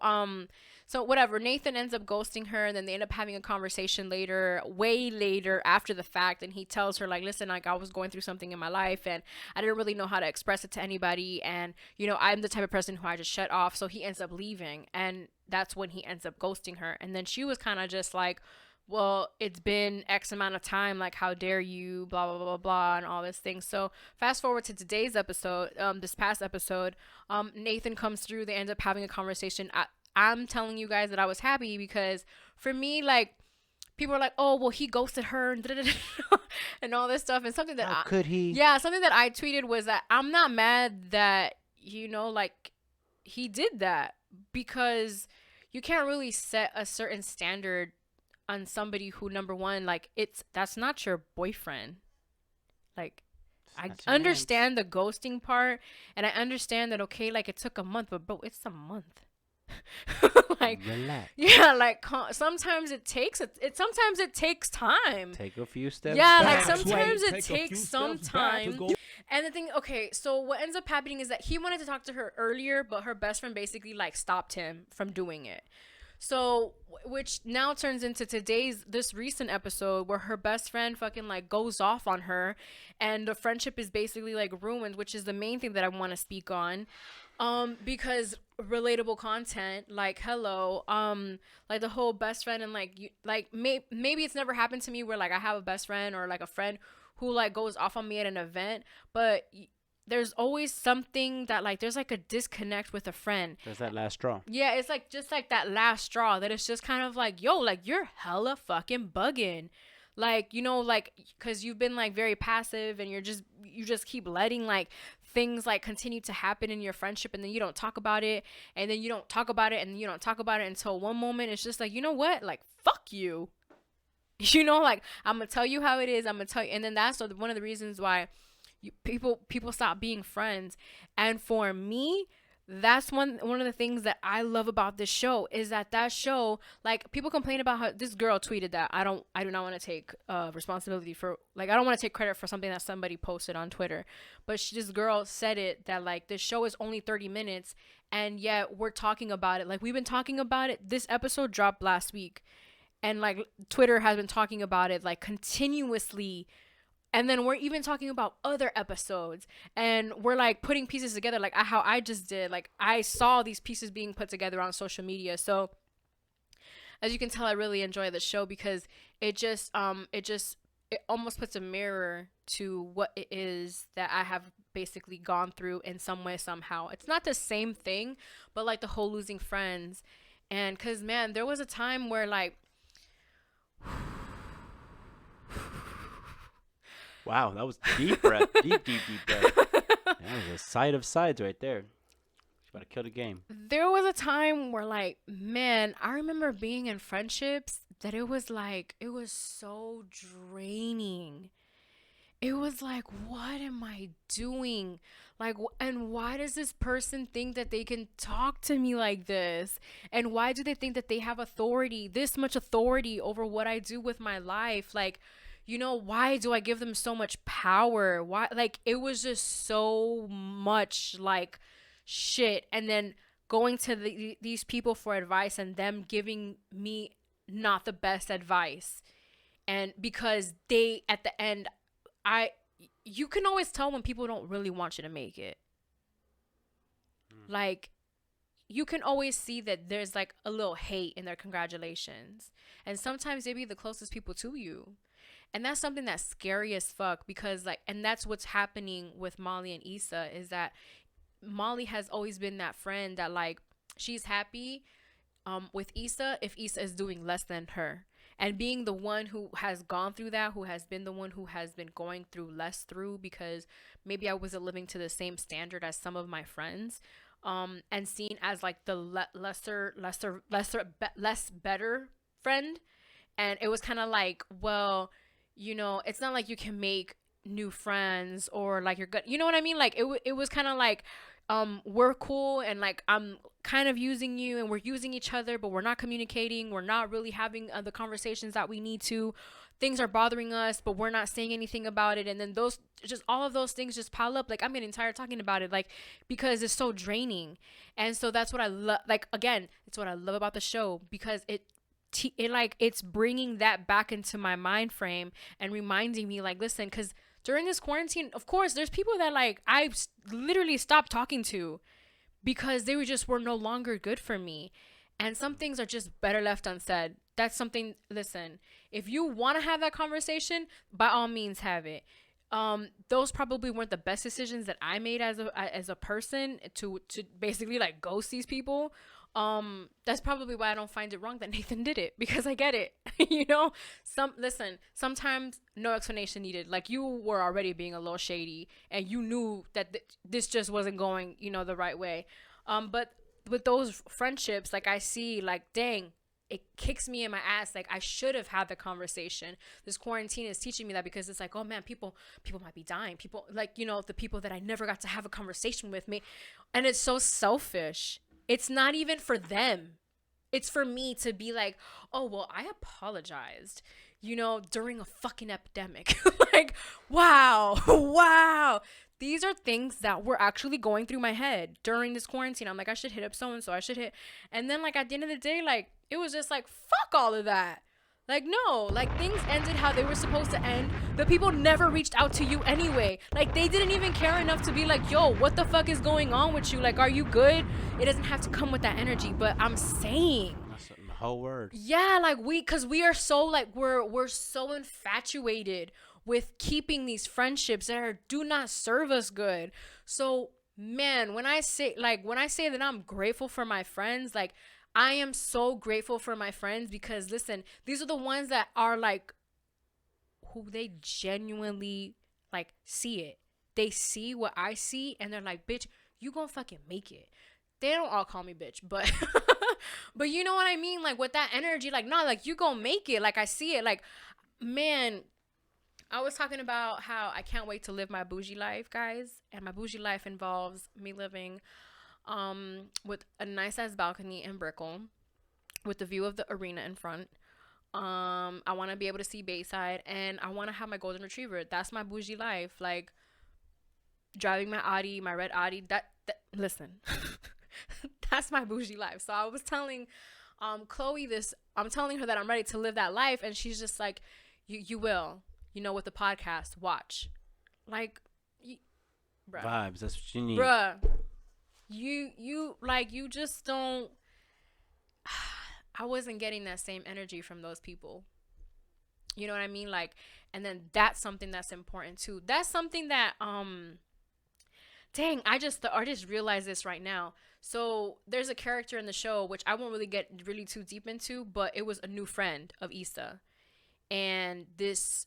so whatever, Nathan ends up ghosting her, and then they end up having a conversation later, way later after the fact, and he tells her like, listen, like I was going through something in my life and I didn't really know how to express it to anybody, and you know, I'm the type of person who I just shut off. So he ends up leaving, and that's when he ends up ghosting her. And then she was kind of just like, well, it's been X amount of time, like, how dare you, blah, blah, blah, blah, blah, and all this thing. So fast forward to today's episode, this past episode, Nathan comes through, they end up having a conversation. I'm telling you guys that I was happy because for me, like, people are like, oh, well, he ghosted her and, and all this stuff. And something that How could he? Yeah, something that I tweeted was that I'm not mad that, you know, like, he did that because you can't really set a certain standard on somebody who, number one, like that's not your boyfriend. Like, I understand the ghosting part, and I understand that, okay, like it took a month, but bro, it's a month. Like, relax. Yeah, like sometimes it takes sometimes it takes time. Take a few steps. Yeah, back. like sometimes it takes some time. And the thing, okay, so what ends up happening is that he wanted to talk to her earlier, but her best friend basically like stopped him from doing it. So, which now turns into this recent episode where her best friend fucking like goes off on her, and the friendship is basically like ruined, which is the main thing that I want to speak on. Because relatable content, like, hello, like the whole best friend and like, you, like maybe it's never happened to me where like I have a best friend or like a friend who like goes off on me at an event, but there's always something that like there's like a disconnect with a friend. There's that last straw. Yeah, it's like just like that last straw that it's just kind of like, yo, like you're hella fucking bugging. Like, you know, like, because you've been like very passive and you just keep letting like things like continue to happen in your friendship, and then you don't talk about it, and then you don't talk about it, and you don't talk about it until one moment it's just like, you know what, like, fuck you. You know, like, I'm gonna tell you how it is, I'm gonna tell you. And then that's one of the reasons why people stop being friends. And for me, that's one of the things that I love about this show is that show, like, people complain about how this girl tweeted that I do not want to take responsibility for, like, I don't want to take credit for something that somebody posted on Twitter, but this girl said it, that like this show is only 30 minutes and yet we're talking about it, like we've been talking about it. This episode dropped last week, and like Twitter has been talking about it like continuously. And then we're even talking about other episodes, and we're like putting pieces together, like how I just did. Like, I saw these pieces being put together on social media. So as you can tell, I really enjoy the show because it almost puts a mirror to what it is that I have basically gone through in some way, somehow. It's not the same thing, but like the whole losing friends. And cause man, there was a time where like, wow, that was deep breath. deep breath. That was a side of sides right there. She's about to kill the game. There was a time where, like, man, I remember being in friendships that it was so draining. It was like, what am I doing? Like, and why does this person think that they can talk to me like this? And why do they think that they have this much authority over what I do with my life? Like, you know, why do I give them so much power? Why? Like, it was just so much like shit. And then going to these people for advice and them giving me not the best advice. And because they, at the end, you can always tell when people don't really want you to make it. Like, you can always see that there's like a little hate in their congratulations. And sometimes they be the closest people to you. And that's something that's scary as fuck, because like, and that's what's happening with Molly and Issa, is that Molly has always been that friend that like, she's happy with Issa if Issa is doing less than her. And being the one who has gone through that, who has been the one who has been going through less through, because maybe I wasn't living to the same standard as some of my friends, and seen as like the less better friend. And it was kind of like, well, you know, it's not like you can make new friends, or like you're good, you know what I mean? Like it was kind of like, we're cool, and like I'm kind of using you, and we're using each other, but we're not communicating, we're not really having the conversations that we need to. Things are bothering us, but we're not saying anything about it. And then all of those things just pile up. Like, I'm getting tired talking about it, like, because it's so draining. And so that's what I love. Like, again, it's what I love about the show, because it's bringing that back into my mind frame and reminding me, like, listen, because during this quarantine, of course, there's people that like I literally stopped talking to because they were no longer good for me. And some things are just better left unsaid. That's something, listen, if you want to have that conversation, by all means have it. Those probably weren't the best decisions that I made as a person to basically like ghost these people. That's probably why I don't find it wrong that Nathan did it, because I get it. You know, sometimes no explanation needed. Like, you were already being a little shady, and you knew that this just wasn't going, you know, the right way. But with those friendships, like, I see, like, dang, it kicks me in my ass. Like, I should have had the conversation. This quarantine is teaching me that, because it's like, oh man, people might be dying. People, like, you know, the people that I never got to have a conversation with me. And it's so selfish. It's not even for them. It's for me to be like, oh, well, I apologized, you know, during a fucking epidemic. Like, wow. These are things that were actually going through my head during this quarantine. I'm like, I should hit up so-and-so. I should hit. And then, like, at the end of the day, like, it was just like, fuck all of that. Like, no, like, things ended how they were supposed to end. The people never reached out to you anyway. Like, they didn't even care enough to be like, yo, what the fuck is going on with you? Like, are you good? It doesn't have to come with that energy, but I'm saying. That's the whole word. Yeah, like, because we are so, like, we're so infatuated with keeping these friendships that do not serve us good. So, man, when I say that I'm grateful for my friends, like, I am so grateful for my friends, because listen, these are the ones that are like, who they genuinely like see it. They see what I see, and they're like, bitch, you gonna fucking make it. They don't all call me bitch, but but you know what I mean? Like, with that energy, like, no, like, you gonna make it. Like, I see it. Like, man, I was talking about how I can't wait to live my bougie life, guys. And my bougie life involves me living with a nice ass balcony in Brickell, with the view of the arena in front. I want to be able to see Bayside, and I want to have my golden retriever. That's my bougie life. Like, driving my Audi, my red Audi. That listen, that's my bougie life. So I was telling Chloe this. I'm telling her that I'm ready to live that life, and she's just like, you will, you know, with the podcast. Watch, like, bruh. Vibes. That's what you need, Bruh. You just don't. I wasn't getting that same energy from those people. You know what I mean? Like, and then that's something that's important too. That's something that dang, I just realized this right now. So there's a character in the show, which I won't really get really too deep into, but it was a new friend of Issa. And this,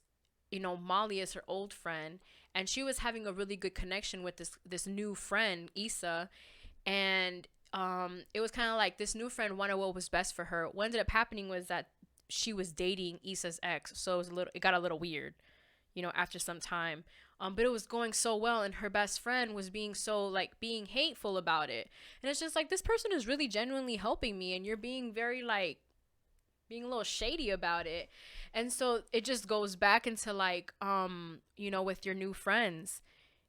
you know, Molly is her old friend, and she was having a really good connection with this new friend, Issa. And it was kind of like this new friend wanted what was best for her. What ended up happening was that she was dating Issa's ex, so it got a little weird, you know, after some time. But it was going so well, and her best friend was being hateful about it. And it's just like, this person is really genuinely helping me, and you're being a little shady about it. And so it just goes back into like, you know, with your new friends.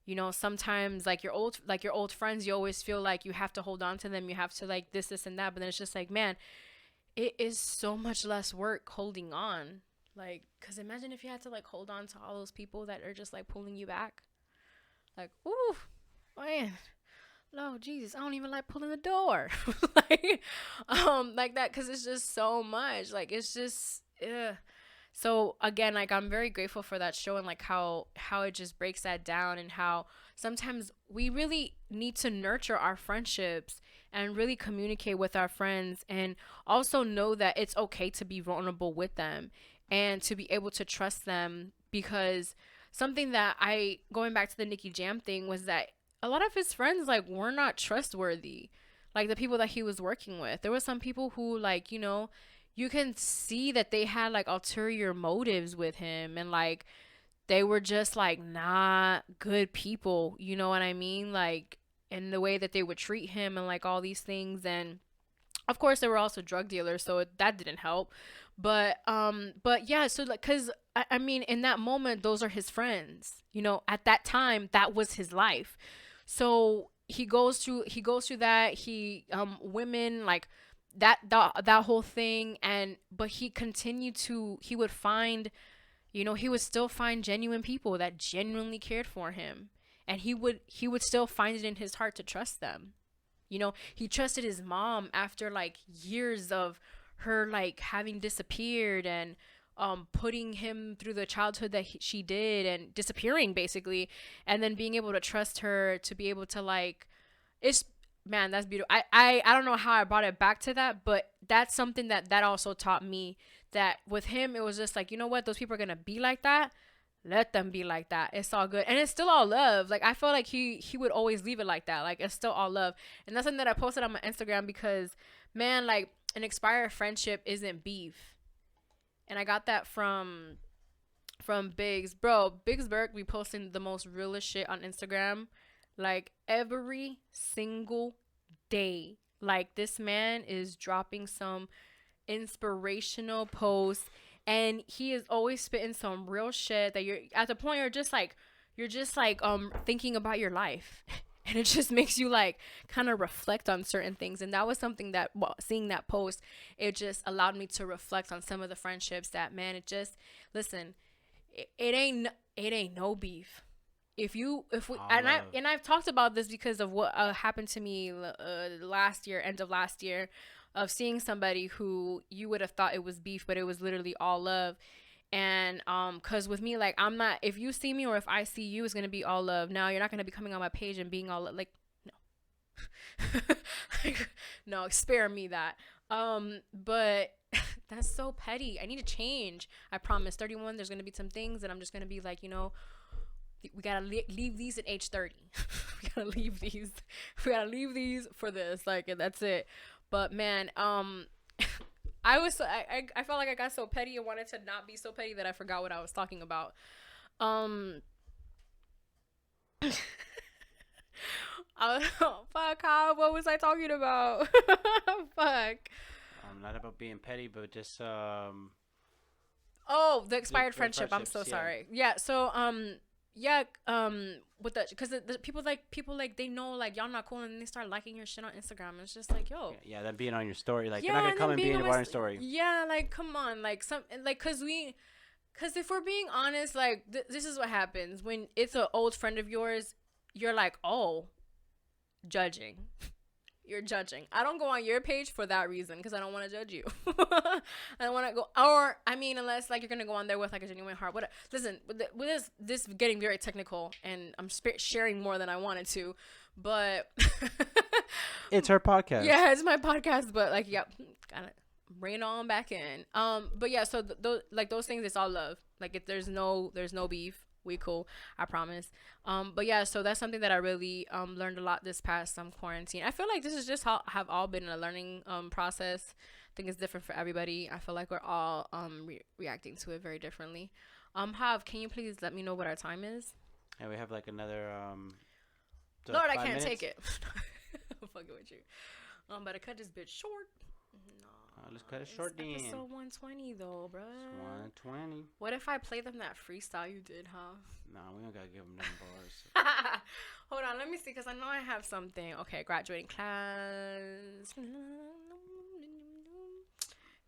You know, sometimes like your old friends, you always feel like you have to hold on to them. You have to like this and that. But then it's just like, man, it is so much less work holding on. Like, because imagine if you had to like hold on to all those people that are just like pulling you back. Like, ooh, man, oh Jesus, I don't even like pulling the door, like that, because it's just so much. Like it's just, ugh. So again, like I'm very grateful for that show and like how it just breaks that down and how sometimes we really need to nurture our friendships and really communicate with our friends and also know that it's okay to be vulnerable with them and to be able to trust them, because something that I going back to the Nicky Jam thing was that a lot of his friends like were not trustworthy, like the people that he was working with. There were some people who, like, you know, you can see that they had like ulterior motives with him, and like they were just like not good people, you know what I mean, like in the way that they would treat him and like all these things. And of course they were also drug dealers, so that didn't help. But yeah, so like, cuz I mean in that moment those are his friends, you know, at that time that was his life. So he goes through that, women, like that whole thing. And but he would find, you know, he would still find genuine people that genuinely cared for him, and he would still find it in his heart to trust them. You know, he trusted his mom after like years of her like having disappeared and putting him through the childhood that she did and disappearing basically, and then being able to trust her to be able to like, it's, man, that's beautiful. I don't know how I brought it back to that, but that's something that also taught me, that with him it was just like, you know what, those people are gonna be like that, let them be like that, it's all good, and it's still all love. Like I felt like he would always leave it like that, like it's still all love. And that's something that I posted on my Instagram, because man, like an expired friendship isn't beef. And I got that from Biggs, bro. Biggs Burke be posting the most realest shit on Instagram, like every single day. Like this man is dropping some inspirational posts, and he is always spitting some real shit that you're at the point you're just like thinking about your life. And it just makes you like kind of reflect on certain things. And that was something that, well, seeing that post, it just allowed me to reflect on some of the friendships that, man, it just, listen, it ain't no beef. If we, and I've talked about this because of what happened to me last year, end of last year, of seeing somebody who you would have thought it was beef, but it was literally all love. And cause with me, like, I'm not, if you see me or if I see you, it's gonna be all love. Now you're not gonna be coming on my page and being all like, no. Like, no, spare me that. But that's so petty. I need to change. I promise. 31, there's gonna be some things that I'm just gonna be like, you know, we gotta leave these at age 30. We gotta leave these. We gotta leave these for this. Like, and that's it. But man, I felt like I got so petty and wanted to not be so petty that I forgot what I was talking about. Fuck, what was I talking about? Fuck. Not about being petty, but just Oh, the expired friendship. I'm so sorry. Yeah. So with the, because the people like they know like y'all not cool, and they start liking your shit on Instagram. It's just like, yo, yeah, then being on your story, like, yeah, they're not gonna come and be in your story. Yeah, like, come on, like, because if we're being honest, like this is what happens when it's an old friend of yours. You're like, oh, judging. You're judging. I don't go on your page for that reason, because I don't want to judge you. I don't want to go, or I mean, unless like you're gonna go on there with like a genuine heart. What? Listen, with this getting very technical, and I'm sharing more than I wanted to, but it's her podcast. Yeah, it's my podcast, but like, yeah, gotta bring it on back in. But yeah, so those things, it's all love. Like, if there's no beef, we cool, I promise. But yeah, so that's something that I really learned a lot this past quarantine. I feel like this is just how have all been a learning process. I think it's different for everybody. I feel like we're all reacting to it very differently. Hav, can you please let me know what our time is? And we have like another Lord, I can't minutes? take it. I'm fucking with you. Better cut this bitch short. No. Let's cut it short then. Episode 120 though, bruh. It's 120. What if I play them that freestyle you did, huh? Nah, we don't gotta give them them bars. Hold on, let me see, because I know I have something. Okay, graduating class.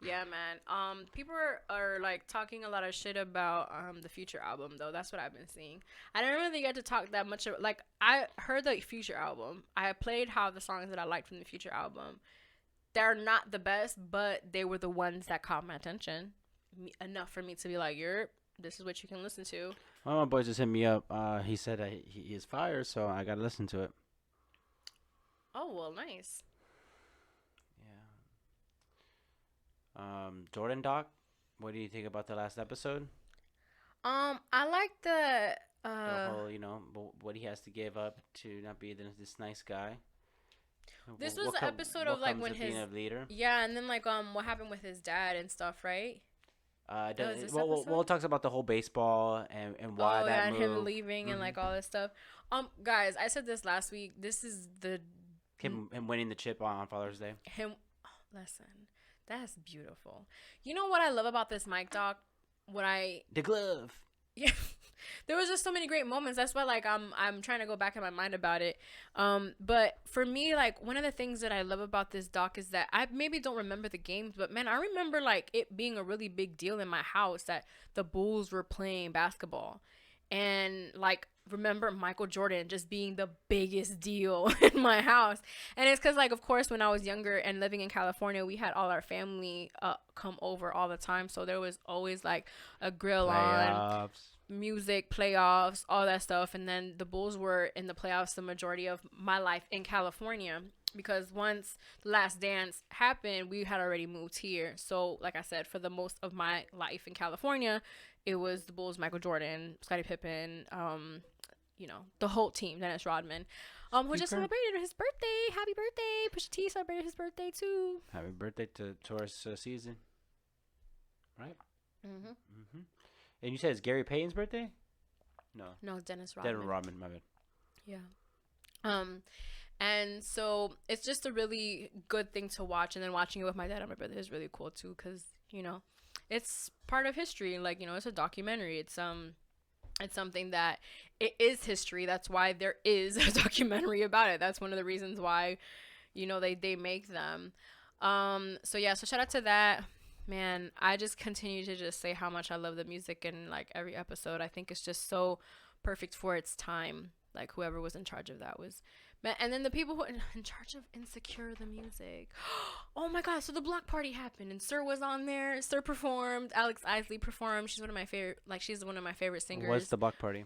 Yeah, man. People are like talking a lot of shit about the Future album though. That's what I've been seeing. I didn't really get to talk that much. Like I heard the Future album. I played how the songs that I liked from the Future album. They're not the best, but they were the ones that caught my attention enough for me to be like, this is what you can listen to. One of my boys just hit me up. He said he is fire, so I gotta listen to it. Oh well, nice. Yeah. Jordan Doc, what do you think about the last episode? I like the whole, what he has to give up to not be this nice guy. This was the episode of like when his being a leader. Yeah, and then like what happened with his dad and stuff, right? Well, it talks about the whole baseball and why that and move. him leaving and like all this stuff. Guys, I said this last week. This is him winning the chip on Father's Day. Listen, that's beautiful. You know what I love about this mic doc? The glove. Yeah, there was just so many great moments. That's why like I'm trying to go back in my mind about it. But for me, like one of the things that I love about this doc is that I maybe don't remember the games, but man, I remember like it being a really big deal in my house that the Bulls were playing basketball, and like remember Michael Jordan just being the biggest deal in my house. And it's because like of course when I was younger and living in California, we had all our family come over all the time, so there was always like a grill on, music, playoffs, all that stuff. And then the Bulls were in the playoffs the majority of my life in California, because once the Last Dance happened, we had already moved here. So like I said, for the most of my life in California, it was the Bulls, Michael Jordan, Scottie Pippen, the whole team, Dennis Rodman, who just celebrated his birthday. Happy birthday. Pusha T celebrated his birthday too. Happy birthday to Taurus season. Right? Mm-hmm. Mm-hmm. And you said it's Gary Payton's birthday? No, Dennis Rodman. Dennis Rodman, my bad. Yeah. And so it's just a really good thing to watch. And then watching it with my dad and my brother is really cool too, because, it's part of history. Like, it's a documentary. It's something that it is history. That's why there is a documentary about it. That's one of the reasons why, they make them. So shout out to that. Man, I just continue to just say how much I love the music in like every episode. I think it's just so perfect for its time. Like whoever was in charge of that was, man. And then the people who were in charge of Insecure, the music. Oh my God. So the block party happened and Sir was on there. Sir performed. Alex Isley performed. She's one of my favorite singers. What's the block party?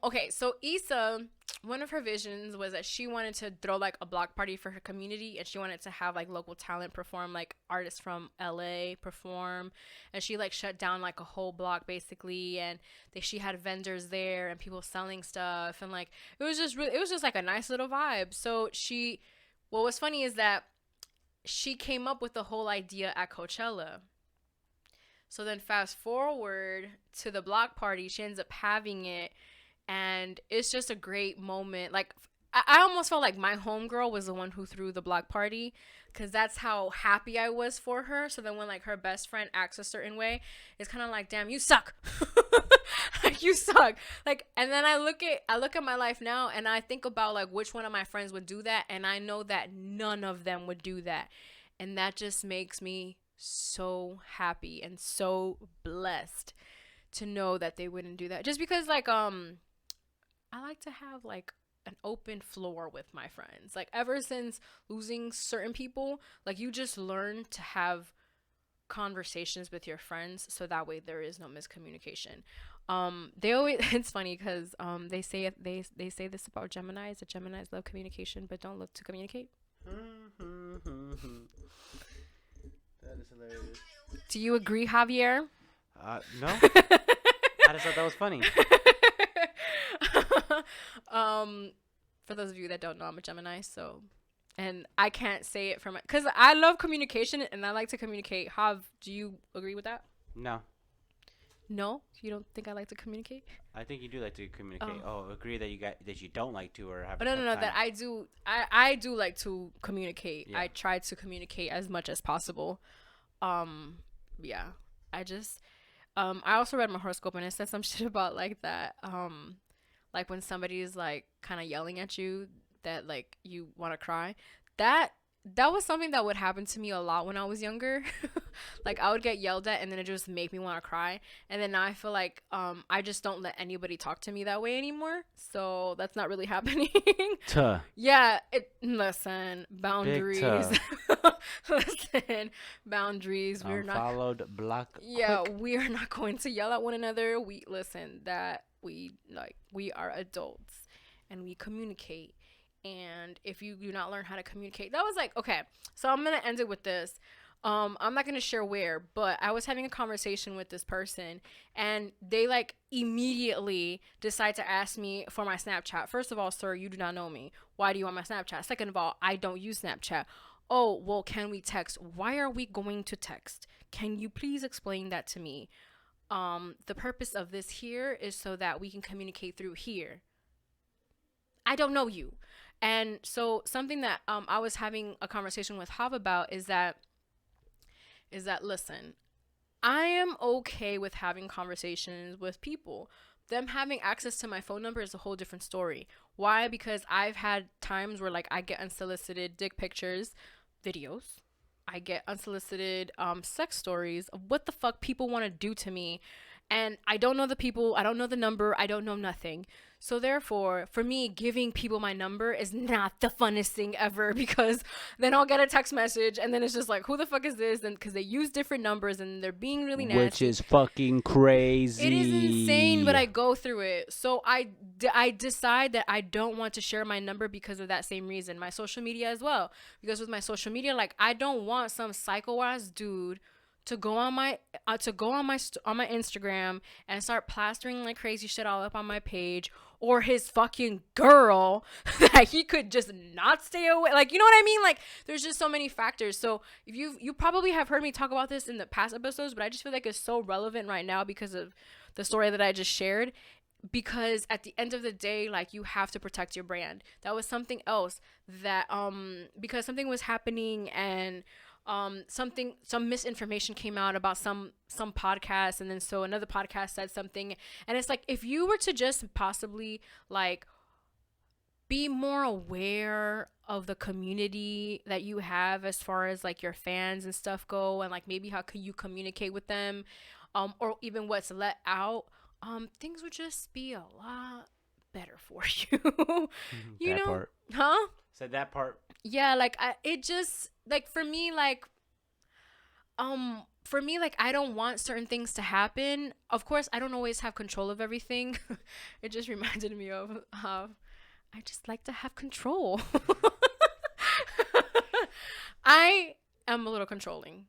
Okay, so Issa, one of her visions was that she wanted to throw like a block party for her community, and she wanted to have like local talent perform, like artists from LA perform, and she like shut down like a whole block basically, and she had vendors there and people selling stuff, and like it was just like a nice little vibe. So what was funny is that she came up with the whole idea at Coachella. So then fast forward to the block party, she ends up having it. And it's just a great moment. Like, I almost felt like my homegirl was the one who threw the block party, because that's how happy I was for her. So then when, like, her best friend acts a certain way, it's kind of like, damn, you suck. Like, you suck. Like, and then I look at my life now, and I think about, like, which one of my friends would do that. And I know that none of them would do that. And that just makes me so happy and so blessed to know that they wouldn't do that. Just because, like, I like to have like an open floor with my friends. Like ever since losing certain people, like you just learn to have conversations with your friends, so that way there is no miscommunication. They always it's funny because they say this about Geminis, that Geminis love communication but don't love to communicate. That is hilarious. Do you agree, Javier? No. I just thought that was funny. For those of you that don't know, I'm a Gemini, so, and I can't say it from, because I love communication and I like to communicate. Do you agree with that? No. No? You don't think I like to communicate? I think you do like to communicate. Agree that you don't like to, or have. No. That I do. I do like to communicate. Yeah. I try to communicate as much as possible. Yeah. I also read my horoscope and it said some shit about like that. Like when somebody is like kind of yelling at you that like you want to cry, that that was something that would happen to me a lot when I was younger. Like I would get yelled at and then it just make me want to cry. And then now I feel like I just don't let anybody talk to me that way anymore. So that's not really happening. Tuh. Yeah, listen, boundaries. Listen, boundaries. We're not Unfollowed, block. Yeah, click. we are not going to yell at one another. We are adults and we communicate. And if you do not learn how to communicate, that was like, okay, so I'm going to end it with this. I'm not going to share where, but I was having a conversation with this person and they like immediately decide to ask me for my Snapchat. First of all, sir, you do not know me. Why do you want my Snapchat? Second of all, I don't use Snapchat. Oh, well, can we text? Why are we going to text? Can you please explain that to me? The purpose of this here is so that we can communicate through here. I don't know you. And so something that I was having a conversation with Hav about is that listen, I am okay with having conversations with people. Them having access to my phone number is a whole different story. Why? Because I've had times where like I get unsolicited dick pictures, videos. I get unsolicited sex stories of what the fuck people want to do to me. And I don't know the people, I don't know the number, I don't know nothing. So therefore, for me, giving people my number is not the funnest thing ever, because then I'll get a text message and then it's just like, who the fuck is this? And because they use different numbers and they're being really nasty. Which is fucking crazy. It is insane, but I go through it. So I decide that I don't want to share my number because of that same reason. My social media as well. Because with my social media, like I don't want some psycho-ass dude to go on my Instagram and start plastering like crazy shit all up on my page, or his fucking girl that he could just not stay away. Like, you know what I mean? Like, there's just so many factors. So if you probably have heard me talk about this in the past episodes, but I just feel like it's so relevant right now because of the story that I just shared. Because at the end of the day, like, you have to protect your brand. That was something else that because something was happening and some misinformation came out about some podcast, and then so another podcast said something, and it's like, if you were to just possibly like be more aware of the community that you have as far as like your fans and stuff go, and like maybe how can you communicate with them, or even what's let out, things would just be a lot better for you. You that know part. Huh? Said that part. Yeah, like it just like for me like I don't want certain things to happen. Of course, I don't always have control of everything. It just reminded me of how I just like to have control. I am a little controlling,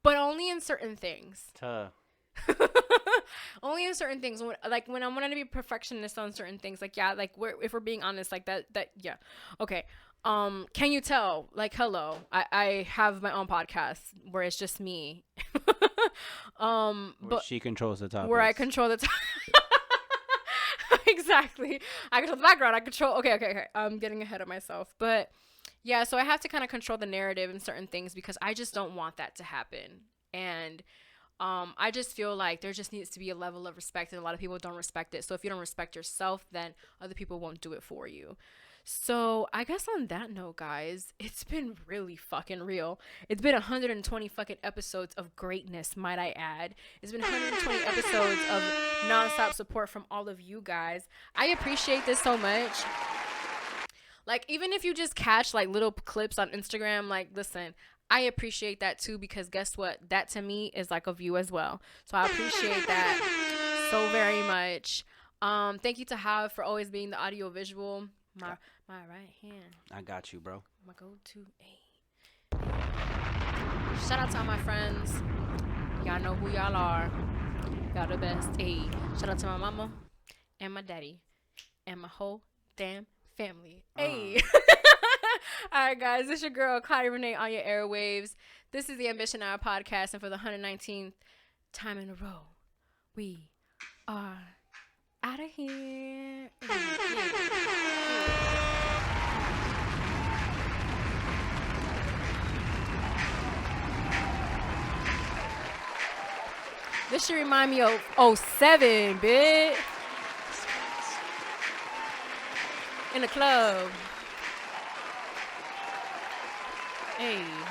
but only in certain things. Only in certain things. Like when I'm wanting to be perfectionist on certain things, like, yeah, like if we're being honest, like that yeah, okay. Can you tell, like, hello, I have my own podcast where it's just me. But she controls the topic. where I control the exactly. I control the background. Okay. I'm getting ahead of myself, but yeah, so I have to kind of control the narrative in certain things because I just don't want that to happen. And I just feel like there just needs to be a level of respect, and a lot of people don't respect it. So if you don't respect yourself, then other people won't do it for you. So I guess on that note, guys, it's been really fucking real. It's been 120 fucking episodes of greatness, might I add. It's been 120 episodes of nonstop support from all of you guys. I appreciate this so much. Like, even if you just catch like little clips on Instagram, like, listen, I appreciate that too, because guess what? That to me is like a view as well. So I appreciate that so very much. Thank you to Hav for always being the audio visual. My right hand. I got you, bro. My go-to. Shout out to all my friends. Y'all know who y'all are. Y'all the best. Shout out to my mama and my daddy and my whole damn family. All right, guys, this your girl Claudia Renee on your airwaves. This is the Ambition Hour podcast, and for the 119th time in a row, we are out of here. This should remind me of 07, bitch. In the club. Hey.